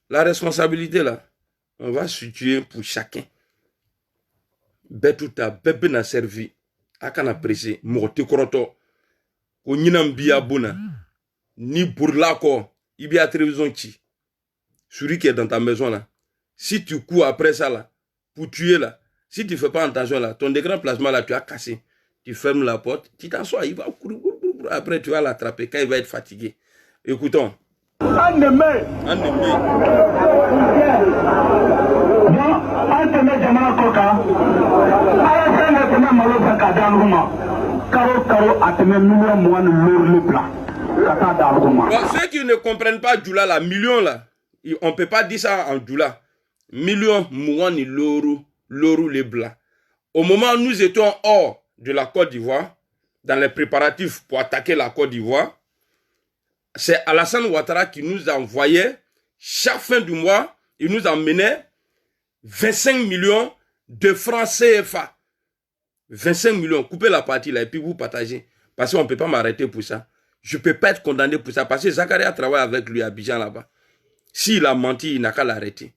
La responsabilité là, on va situer pour chacun. Betouta, bébé n'a servi. Akana pressé, morte kroto. Ko nyinam biya bona. Ni bourla ko, ibi a télévision qui. Celui qui est dans ta maison là. Si tu cours après ça là, pour tuer là, si tu ne fais pas attention là, ton décran plasma là, tu as cassé. Tu fermes la porte, tu t'assois, il va courir. Après tu vas l'attraper quand il va être fatigué. Écoutons. Ceux qui ne comprennent pas Djoula, là, millions là, on ne peut pas dire ça en Djoula. Millions, mouani, l'oru, les blancs. Au moment où nous étions hors de la Côte d'Ivoire, dans les préparatifs pour attaquer la Côte d'Ivoire, c'est Alassane Ouattara qui nous envoyait, chaque fin du mois, il nous emmenait 25 millions de francs CFA. 25 millions, coupez la partie là et puis vous partagez. Parce qu'on ne peut pas m'arrêter pour ça. Je ne peux pas être condamné pour ça. Parce que Zakaria travaille avec lui à Abidjan là-bas. S'il a menti, il n'a qu'à l'arrêter.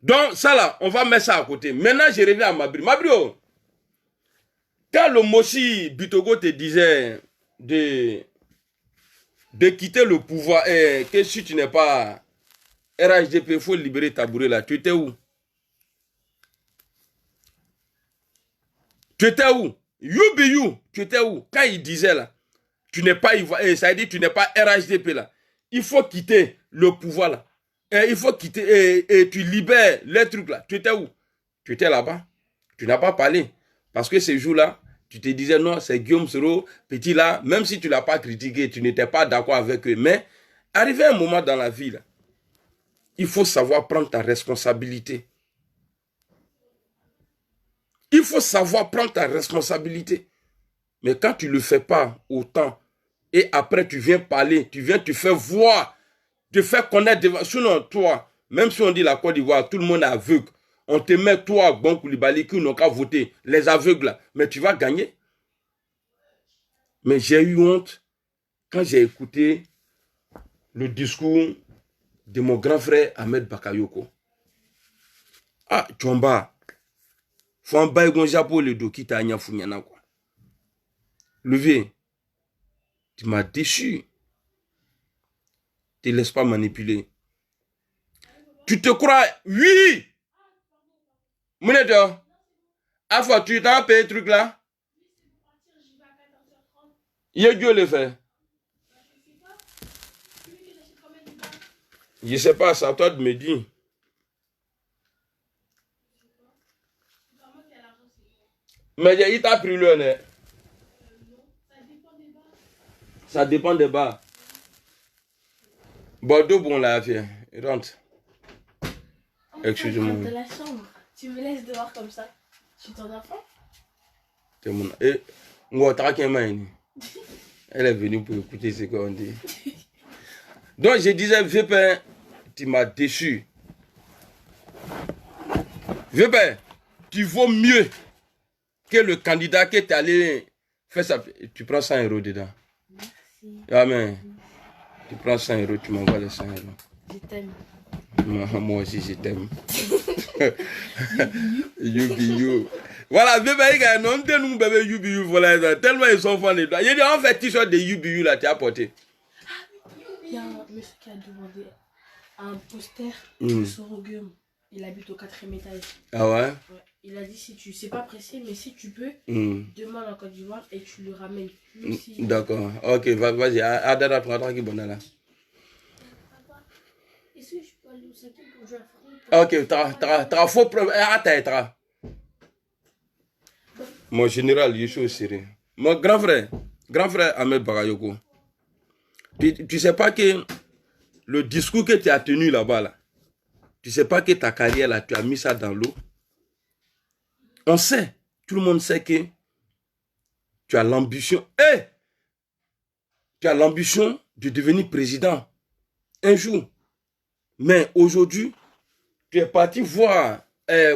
Donc ça là, on va mettre ça à côté. Maintenant, je reviens à Mabri. Mabrio, quand le Moshi Bitogo te disait de quitter le pouvoir et que si tu n'es pas RHDP, il faut libérer Tabouré là. Tu étais où? Tu étais où? You, tu étais où? Quand il disait là, tu n'es pas ça veut dire tu n'es pas RHDP là. Il faut quitter le pouvoir là. Et il faut quitter et tu libères les trucs là. Tu étais où? Tu étais là-bas. Tu n'as pas parlé. Parce que ces jours-là, tu te disais non, c'est Guillaume Soro, petit là, même si tu ne l'as pas critiqué, tu n'étais pas d'accord avec eux. Mais arrivé un moment dans la vie là, il faut savoir prendre ta responsabilité. Il faut savoir prendre ta responsabilité. Mais quand tu ne le fais pas autant, et après tu viens parler, tu viens te faire voir, te faire connaître devant. Sinon, toi, même si on dit la Côte d'Ivoire, tout le monde est aveugle. On te met toi, Bon Koulibaly, qui n'ont qu'à voter, les aveugles là, mais tu vas gagner. Mais j'ai eu honte quand j'ai écouté le discours de mon grand frère Ahmed Bakayoko. Ah, Tchomba. Faut un bail gonjapo le dos qui t'a gagné founyana quoi. Levier, tu m'as déçu. Tu ne laisses pas manipuler. Tu te crois, oui. Mounedor, à fois tu t'as payé ce truc là. Il y a Dieu le fait. Je ne sais pas, c'est à toi de me dire. Mais il t'a pris le nez. Ça dépend des bars. Bordeaux, bon, là, viens. Rentre. Excuse-moi. De la chambre. Tu me laisses dehors comme ça. Je suis ton enfant. C'est mon... Elle est venue pour écouter ce qu'on dit. Donc, je disais, vieux père, tu m'as déçu. Vieux père, tu vaux mieux que le candidat qui est allé faire ça. Tu prends 100 € dedans. Merci. Amen. Tu prends 100 €, tu m'envoies les 100 €. Je t'aime. Moi aussi, je t'aime. You. Voilà, bébé, non, nous, bébé, you, voilà, tellement ils sont fans de toi. Il y a en fait t-shirt de you, là, tu as porté. Il y a un monsieur qui a demandé un poster de Sorogueum. Il habite au 4e étage. Ah ouais? Ouais. Il a dit, si tu sais pas pressé, mais si tu peux, demande en Côte d'Ivoire et tu le ramènes. Si... D'accord, ok, vas-y, Adara, tu vas tranquille, bon là. Est-ce que je peux aller au 5e pour jouer à foot? Ok, t'as faux problème. Attends. Mon général, il est chaud, sérieux. Mon grand frère Ahmed Bagayoko, tu sais pas que le discours que tu as tenu là-bas, là, tu sais pas que ta carrière, là, tu as mis ça dans l'eau. On sait, tout le monde sait que tu as l'ambition, tu as l'ambition de devenir président un jour. Mais aujourd'hui, tu es parti voir,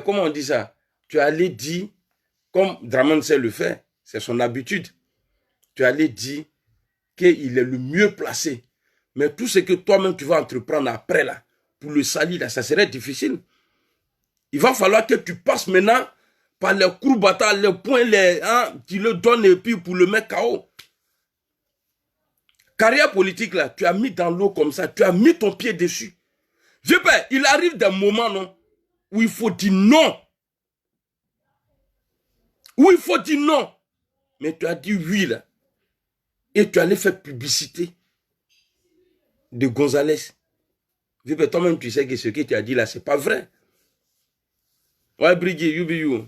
comment on dit ça? Tu es allé dire, comme Dramane sait le faire, c'est son habitude, tu es allé dire qu'il est le mieux placé. Mais tout ce que toi-même tu vas entreprendre après, là, pour le salir, là, ça serait difficile. Il va falloir que tu passes maintenant par les courbattas, les points, tu le donnes et puis pour le mettre KO. Carrière politique, là, tu as mis dans l'eau comme ça, tu as mis ton pied dessus. Je sais, il arrive des moments, non, où il faut dire non. Où il faut dire non. Mais tu as dit oui, là. Et tu allais faire publicité de Gonzalez. Je sais, toi-même, tu sais que ce que tu as dit là, c'est pas vrai. Ouais, Brigui, you.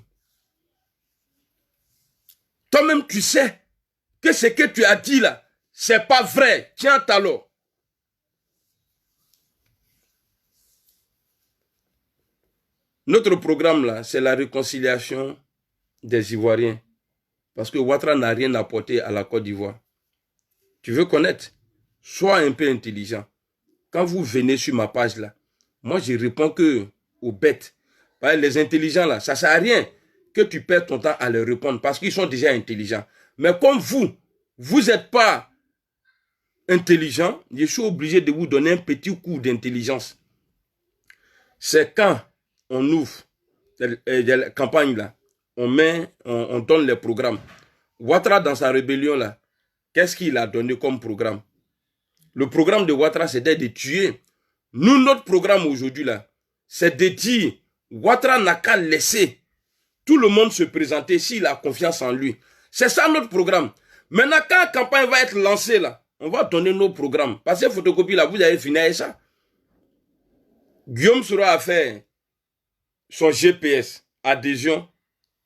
Toi-même, tu sais que ce que tu as dit là, c'est pas vrai. Tiens, talon. Notre programme là, c'est la réconciliation des Ivoiriens. Parce que Ouattara n'a rien apporté à la Côte d'Ivoire. Tu veux connaître? Sois un peu intelligent. Quand vous venez sur ma page là, moi je réponds que aux bêtes. Les intelligents là, ça ne sert à rien que tu perds ton temps à leur répondre parce qu'ils sont déjà intelligents. Mais comme vous n'êtes pas intelligent, je suis obligé de vous donner un petit coup d'intelligence. C'est quand on ouvre la campagne là, on donne les programmes. Ouattara dans sa rébellion là, qu'est-ce qu'il a donné comme programme? Le programme de Ouattara, c'était de tuer. Nous, notre programme aujourd'hui là, c'est de dire Ouattara n'a qu'à laisser tout le monde se présenter s'il a confiance en lui. C'est ça notre programme. Maintenant, quand la campagne va être lancée là, on va donner nos programmes. Parce que photocopie là, vous avez fini avec ça. Guillaume Soro a fait son GPS, adhésion,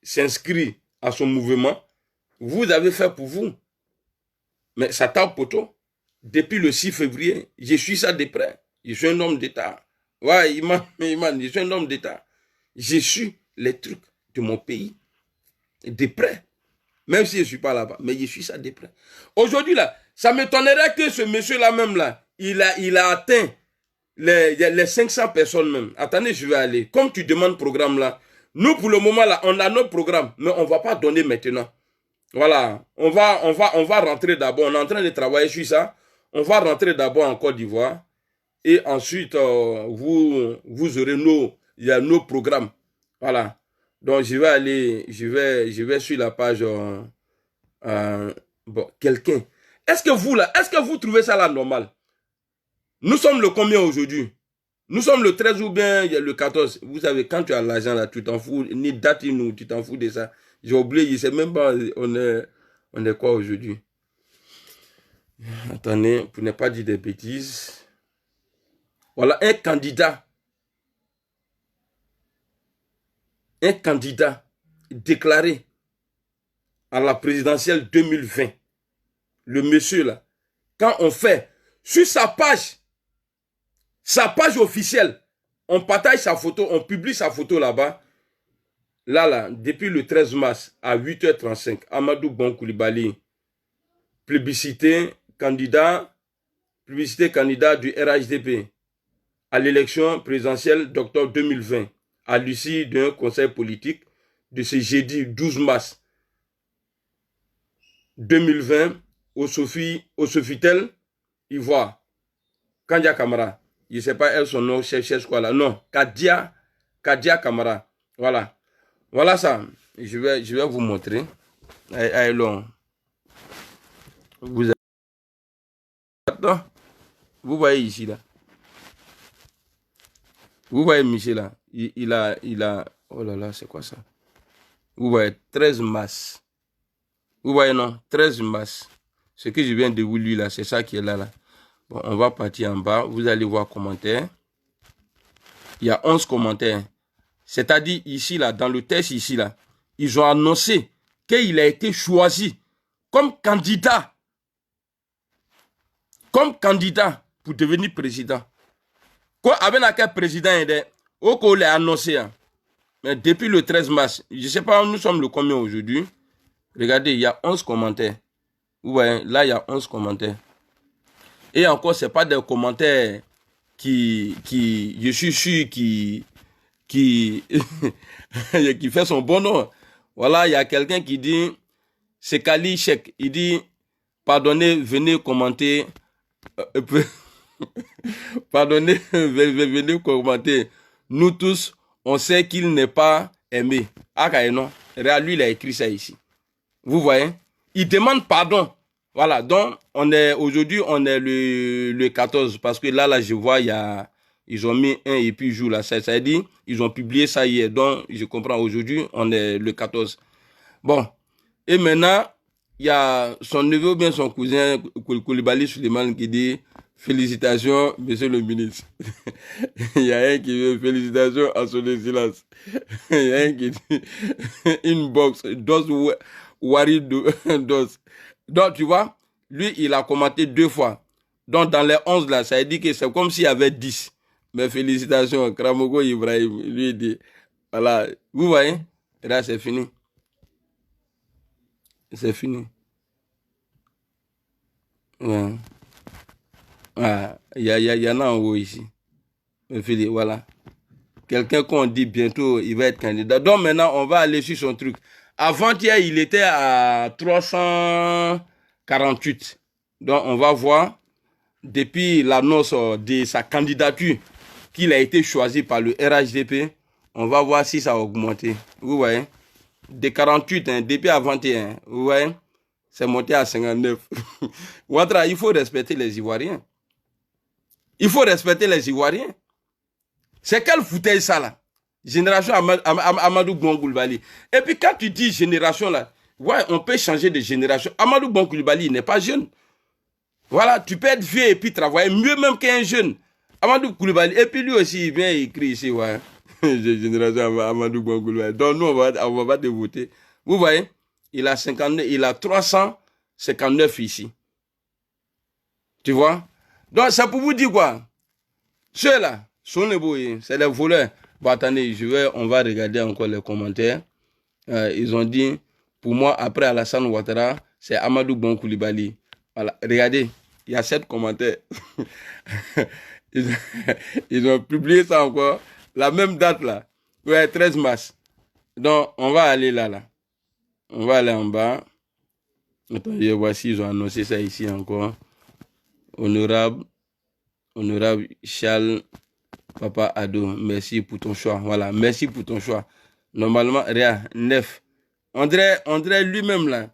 s'inscrit à son mouvement. Vous avez fait pour vous. Mais ça tape poteau. Depuis le 6 février, je suis ça de près. Je suis un homme d'État. Ouais, je suis un homme d'État. Je suis les trucs de mon pays de près. Même si je ne suis pas là-bas, mais je suis ça de près. Aujourd'hui, là, ça m'étonnerait que ce monsieur-là même, là, il a atteint les 500 personnes même. Attendez, je vais aller. Comme tu demandes programme là, nous, pour le moment, là, on a notre programme, mais on ne va pas donner maintenant. Voilà, on va rentrer d'abord. On est en train de travailler sur ça. On va rentrer d'abord en Côte d'Ivoire. Et ensuite, vous aurez nos programmes. Voilà. Donc, je vais aller, je vais sur la page, bon, quelqu'un. Est-ce que vous trouvez ça là normal? Nous sommes le combien aujourd'hui? Nous sommes le 13 ou bien le 14. Vous savez, quand tu as l'argent là, tu t'en fous. Ni date, nous, tu t'en fous de ça. J'ai oublié, je sais même pas, on est quoi aujourd'hui? Attendez, pour ne pas dire des bêtises. Voilà, un candidat déclaré à la présidentielle 2020. Le monsieur là, quand on fait sur sa page officielle, on partage sa photo, on publie sa photo là-bas. Là, depuis le 13 mars à 8h35, Amadou Bon Coulibaly, publicité candidat du RHDP à l'élection présidentielle d'octobre 2020, à l'issue d'un conseil politique de ce jeudi 12 mars 2020 au Sofitel Ivoire. Kandia Kamara. Je ne sais pas elle son nom, cherche quoi là. Non, Kadia Kamara. Voilà. Voilà ça. Je vais vous montrer. Allez, long. Vous voyez ici là. Vous voyez Michel là. Il a. Oh là là, c'est quoi ça? Vous voyez 13 mars. Vous voyez non? 13 mars. Ce que je viens de vous lire là, c'est ça qui est là. Bon, on va partir en bas. Vous allez voir commentaires. Il y a 11 commentaires. C'est-à-dire ici là, dans le texte ici là, ils ont annoncé qu'il a été choisi comme candidat pour devenir président. Quoi, avec quel président au qu'on l'a annoncé, hein. Mais depuis le 13 mars, je ne sais pas, nous sommes le combien aujourd'hui. Regardez, il y a 11 commentaires. Ouais, là, il y a 11 commentaires. Et encore, ce n'est pas des commentaires qui je suis sûr, qui fait son bon nom. Voilà, il y a quelqu'un qui dit, c'est Kali Chek, il dit, pardonnez, venez commenter. Pardonnez, venez commenter. Nous tous, on sait qu'il n'est pas aimé. Ah, non. Lui, il a écrit ça ici. Vous voyez? Il demande pardon. Voilà, donc aujourd'hui, on est le 14. Parce que là, je vois, ils ont mis un et puis jour là. Ça veut dire, ils ont publié ça hier. Donc, je comprends, aujourd'hui, on est le 14. Bon. Et maintenant, il y a son neveu ou bien son cousin, Koulibaly Suleiman, qui dit félicitations, monsieur le ministre. Il y a un qui dit félicitations à son excellence. Il y a un qui dit inbox, dos, wari, dos. Donc, tu vois, lui, il a commenté 2 fois. Donc, dans les 11 là, ça veut dire que c'est comme s'il y avait 10. Mais félicitations, Kramogo Ibrahim, lui, il dit, voilà, vous voyez, et là, c'est fini. C'est fini. Ouais. Ah, il y en a en haut ici. Voilà. Quelqu'un qu'on dit bientôt, il va être candidat. Donc maintenant, on va aller sur son truc. Avant-hier, il était à 348. Donc on va voir, depuis l'annonce de sa candidature, qu'il a été choisi par le RHDP, on va voir si ça a augmenté. Vous voyez? De 48, hein, depuis avant-hier, vous voyez? C'est monté à 59. Ouattara, il faut respecter les Ivoiriens. Il faut respecter les Ivoiriens. C'est quel foutage ça là? Génération Amadou Bon Coulibaly. Et puis quand tu dis génération là, ouais, on peut changer de génération. Amadou Bon Coulibaly n'est pas jeune. Voilà, tu peux être vieux et puis travailler mieux même qu'un jeune. Amadou Coulibaly, et puis lui aussi, il vient écrire ici, ouais. Génération Amadou Bon Coulibaly. Donc nous, on va te voter. Vous voyez? Il a 359 ici. Tu vois? Donc, ça pour vous dire quoi? Ceux-là, c'est les voleurs. Bon, attendez, on va regarder encore les commentaires. Ils ont dit, pour moi, après Alassane Ouattara, c'est Amadou Bon Coulibaly. Voilà, regardez, il y a 7 commentaires. Ils ont publié ça encore. La même date là. Ouais, 13 mars. Donc, on va aller là. On va aller en bas. Attendez, voici, ils ont annoncé ça ici encore. Honorable Charles Papa Ado, merci pour ton choix. Voilà, merci pour ton choix. Normalement, rien, 9. André lui-même là.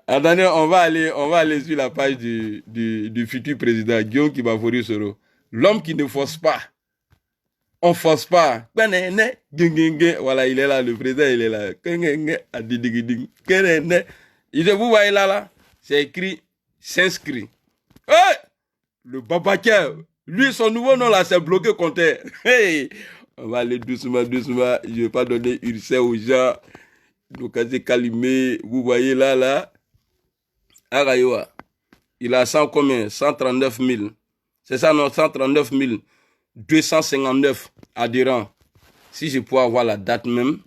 Attendez, on va aller sur la page du futur président Guillaume Kibafori Soro. L'homme qui ne force pas. On force pas. Voilà, il est là, le président, il est là. Vous voyez là, c'est écrit s'inscrit. Hey! Le Babacar, lui, son nouveau nom là, c'est bloqué compteur. Hey! On va aller doucement. Je ne vais pas donner Urcé aux gens. Donc, c'est calimé. Vous voyez là. Arayoa. Il a 100 combien? 139 000. C'est ça, non? 139 259 adhérents. Si je peux avoir la date même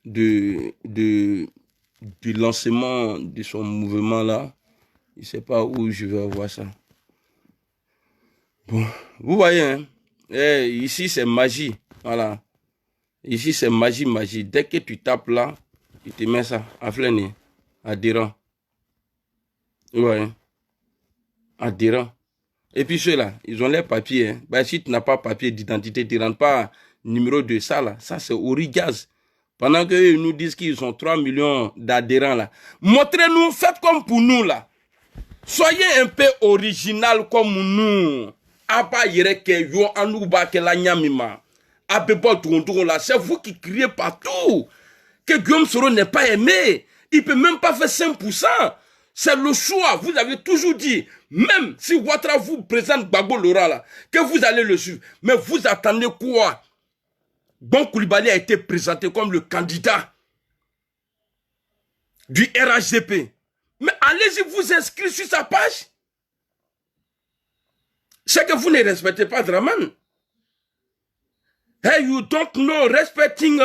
du lancement de son mouvement là, je ne sais pas où je vais avoir ça. Bon, vous voyez, hein? Ici c'est magie. Voilà. Ici c'est magie. Dès que tu tapes là, il te met ça à flâner. Adhérent. Vous voyez? Adhérent. Et puis ceux-là, ils ont les papiers. Hein. Ben, si tu n'as pas papier d'identité, tu ne rentres pas numéro de ça là. Ça c'est Origaz. Pendant qu'ils nous disent qu'ils ont 3 millions d'adhérents là. Montrez-nous, faites comme pour nous là. Soyez un peu original comme nous. C'est vous qui criez partout que Guillaume Soro n'est pas aimé. Il ne peut même pas faire 5%. C'est le choix. Vous avez toujours dit, même si Ouattara vous présente Gbagbo Laurent là, que vous allez le suivre. Mais vous attendez quoi? Bon Coulibaly a été présenté comme le candidat du RHDP. Mais allez-y vous inscrire sur sa page. C'est que vous ne respectez pas Draman. Hey, you don't know respecting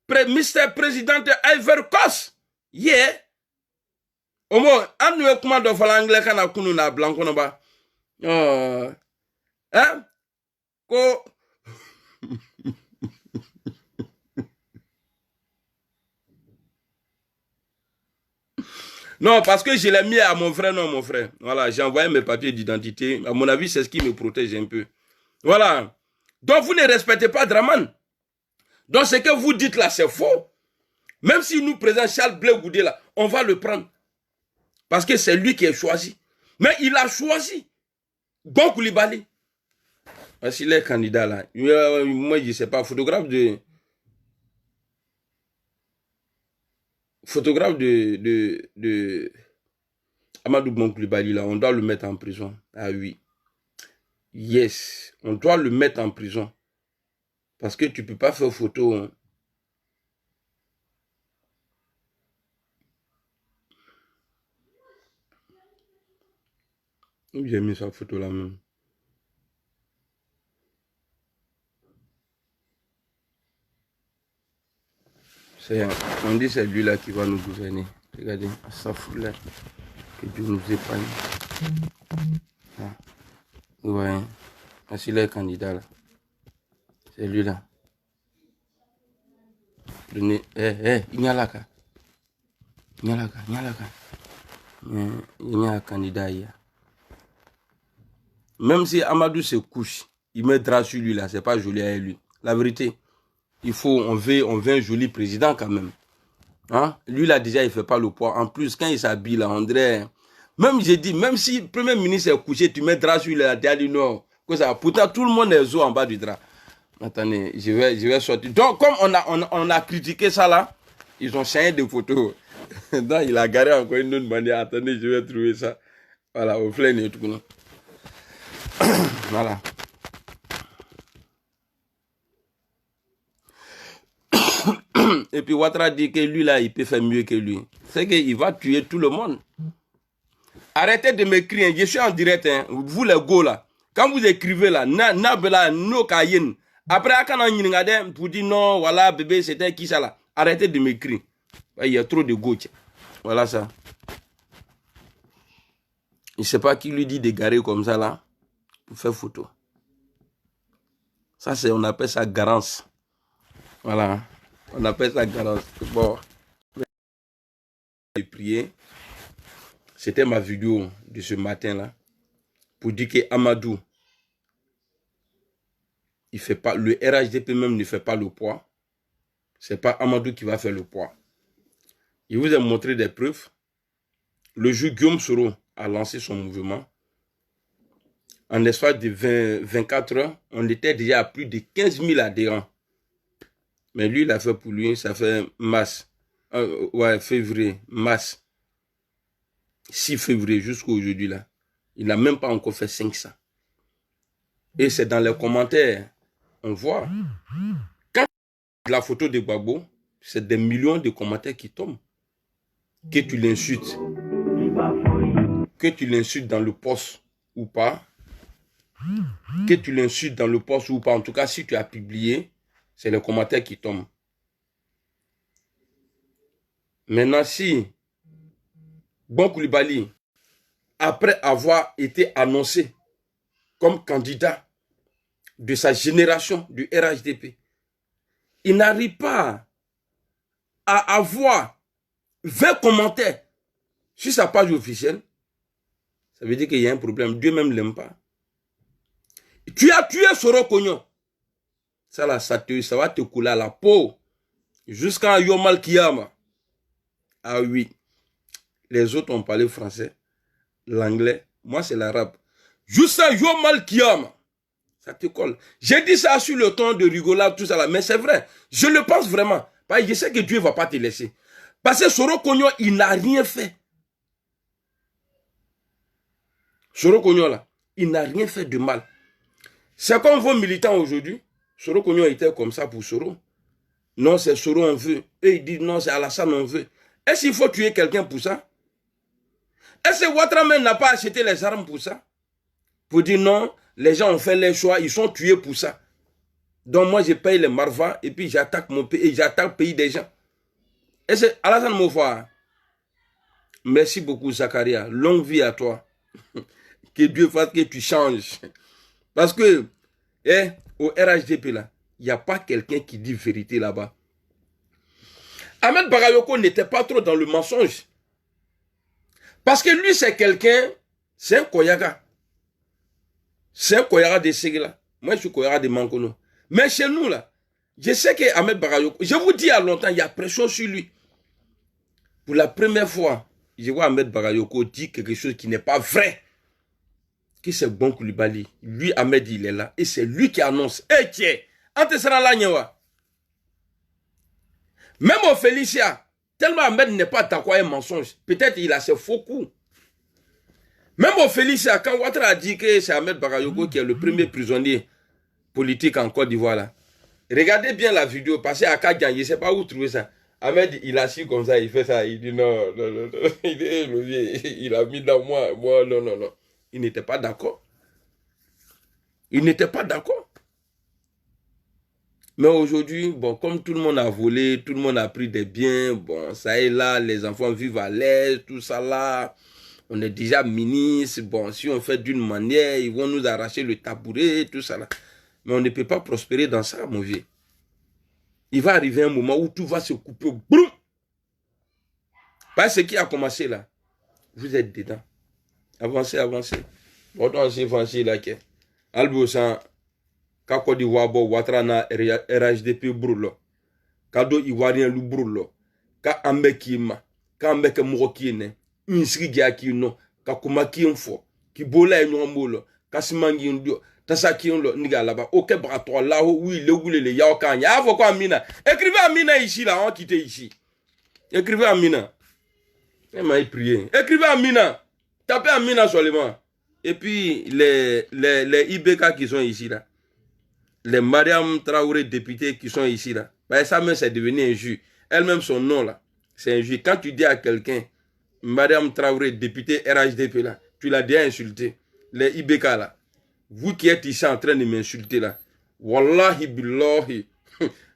Mr. President Ivory Coast. Yeah. Au moins, on ne comment de faire l'anglais quand on a connu la blanc on ba. Hein? Ko. Non, parce que je l'ai mis à mon frère, non, mon frère. Voilà, j'ai envoyé mes papiers d'identité. À mon avis, c'est ce qui me protège un peu. Voilà. Donc, vous ne respectez pas Draman. Donc, ce que vous dites là, c'est faux. Même si nous présente Charles Blé Goudé là, on va le prendre. Parce que c'est lui qui est choisi. Mais il a choisi Bon Koulibaly. Parce qu'il est candidat là. Moi, je ne sais pas, photographe de Amadou Bon Koulibaly là, on doit le mettre en prison. Ah oui. Yes, on doit le mettre en prison. Parce que tu ne peux pas faire photo. Hein. J'ai mis sa photo là même. On dit c'est lui là qui va nous gouverner. Regardez, ça fout là. Que Dieu nous épargne. Ah. Ouais. Voici les candidats là. C'est lui là. Il y a là. Il y a là. Il y a un candidat hier. Même si Amadou se couche, il mettra sur lui là, c'est pas joli à lui. La vérité, on veut un joli président quand même. Hein? Lui là déjà il fait pas le poids. En plus quand il s'habille là, on dirait... Même j'ai dit, même si le premier ministre est couché, tu mettras sur lui là, tu as dit non. Que ça, pourtant tout le monde est zo en bas du drap. Attendez, je vais sortir. Donc comme on a critiqué ça là, ils ont changé de photo. Donc il a garé encore une autre manière. Attendez, je vais trouver ça. Voilà, au flair et tout. Voilà. Et puis Ouattara dit que lui là, il peut faire mieux que lui. C'est qu'il va tuer tout le monde. Arrêtez de m'écrire, je suis en direct, hein. Vous les go là. Quand vous écrivez là, Nabela, no Kayen. Après, quand on pour dire non, voilà, bébé, c'était qui ça là. Arrêtez de m'écrire. Il y a trop de go. Voilà ça. Je ne sais pas qui lui dit de garer comme ça là. Pour faire photo. Ça, on appelle ça garance. Voilà. On appelle ça garance. Bon. J'ai prié. C'était ma vidéo de ce matin-là. Pour dire que Amadou, il fait pas, le RHDP même ne fait pas le poids. C'est pas Amadou qui va faire le poids. Il vous a montré des preuves. Le jour Guillaume Soro a lancé son mouvement. En l'espace de 24 heures, on était déjà à plus de 15 000 adhérents. Mais lui, il a fait pour lui, ça fait mars. Ouais, février, mars. 6 février jusqu'à aujourd'hui là. Il n'a même pas encore fait 500. Et c'est dans les commentaires, on voit. Quand la photo de Gbagbo, c'est des millions de commentaires qui tombent. Que tu l'insultes. Que tu l'insultes dans le post ou pas. Que tu l'insultes dans le post ou pas. En tout cas, si tu as publié, c'est les commentaires qui tombent. Maintenant, si Bon Koulibaly, après avoir été annoncé comme candidat de sa génération du RHDP, il n'arrive pas à avoir 20 commentaires sur sa page officielle, ça veut dire qu'il y a un problème. Dieu même ne l'aime pas. Tu as tué Soro Kognon. Ça là, ça va te couler à la peau. Jusqu'à Yomal Kiyama. Ah oui. Les autres ont parlé français, l'anglais. Moi, c'est l'arabe. Jusqu'à Yomal Kiyama. Ça te colle. J'ai dit ça sur le ton de rigolade, tout ça là. Mais c'est vrai. Je le pense vraiment. Parce que je sais que Dieu ne va pas te laisser. Parce que Soro Kognon, il n'a rien fait. Soro Kognon là, il n'a rien fait de mal. C'est comme vos militants aujourd'hui. Soro Kognon était comme ça pour Soro. Non, c'est Soro on veut. Eux, ils disent non, c'est Alassane on veut. Est-ce qu'il faut tuer quelqu'un pour ça? Est-ce que Ouattara n'a pas acheté les armes pour ça? Pour dire non, les gens ont fait les choix, ils sont tués pour ça. Donc moi je paye les marvas et puis j'attaque mon pays et j'attaque le pays des gens. Et c'est Alassane Mofa. Merci beaucoup Zakaria. Longue vie à toi. Que Dieu fasse que tu changes. Parce que au RHDP là, il n'y a pas quelqu'un qui dit vérité là-bas. Ahmed Bagayoko n'était pas trop dans le mensonge. Parce que lui c'est quelqu'un, c'est un Koyaga. C'est un Koyaga de Ségla. Moi je suis Koyaga de Mankono. Mais chez nous là, je sais que Ahmed Bagayoko, je vous dis à longtemps, il y a pression sur lui. Pour la première fois, je vois Ahmed Bagayoko dire quelque chose qui n'est pas vrai. Que c'est bon Koulibaly. Lui, Ahmed, il est là. Et c'est lui qui annonce. Eh tiens, ante sera là, nyewa. Même au Félicia, tellement Ahmed n'est pas d'accord avec un mensonge. Peut-être il a ses faux coups. Même au Félicia, quand Ouattara a dit que c'est Ahmed Bagayoko qui est le premier prisonnier politique en Côte d'Ivoire là. Regardez bien la vidéo, parce qu'à Kadjan, je ne sais pas où trouver ça. Ahmed, il a assis comme ça, il fait ça, il dit non. Il a mis dans moi, non. Il n'était pas d'accord. Il n'était pas d'accord. Mais aujourd'hui, bon, comme tout le monde a volé, tout le monde a pris des biens, bon, ça est là, les enfants vivent à l'aise, tout ça là. On est déjà ministre, bon, si on fait d'une manière, ils vont nous arracher le tabouret, tout ça là. Mais on ne peut pas prospérer dans ça, mon vieux. Il va arriver un moment où tout va se couper. Boum! Parce que ce qui a commencé là, vous êtes dedans. Avancez. Bon, on s'est avancé là. Albosan, Kako di Wabo, Ouattara RHDP Brulo. Kado Iwarien Lu Brulo. Ka Ambekima, Ka Ambeke Mokine, Insri Giakino, Kakuma Kinfo, Kibola et Nomolo, Kasimangi Ndio. Tasaki on le niga là-bas. Ok, bratoire là où oui, le goulé les yaokan. Y'a quoi Amina? Écrivez Amina ici là, on quitte ici. Écrivez Amina. Et m'a prié. Écrivez Amina. Tapez Amina seulement. Et puis les IBK qui sont ici là. Les Mariam Traoré députés qui sont ici là. Bah, ça même c'est devenu un jus. Elle-même son nom là. C'est un jus. Quand tu dis à quelqu'un, Mariam Traoré député RHDP là, tu l'as déjà insulté. Les IBK là. Vous qui êtes ici en train de m'insulter là, Wallahi billahi,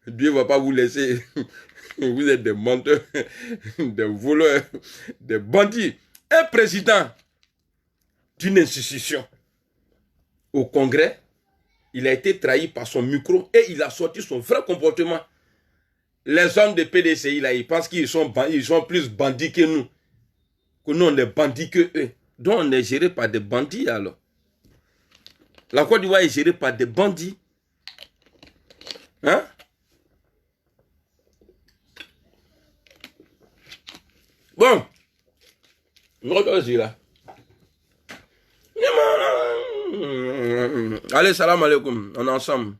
Dieu ne va pas vous laisser. Vous êtes des menteurs, des voleurs, des bandits. Un président d'une institution au Congrès, il a été trahi par son micro et il a sorti son vrai comportement. Les hommes de PDCI là, ils pensent qu'ils sont plus bandits que nous. Que nous on est bandits que eux. Donc on est géré par des bandits alors. La Côte d'Ivoire est gérée par des bandits. Hein? Bon. Là. Allez, salam alaikum. On est ensemble.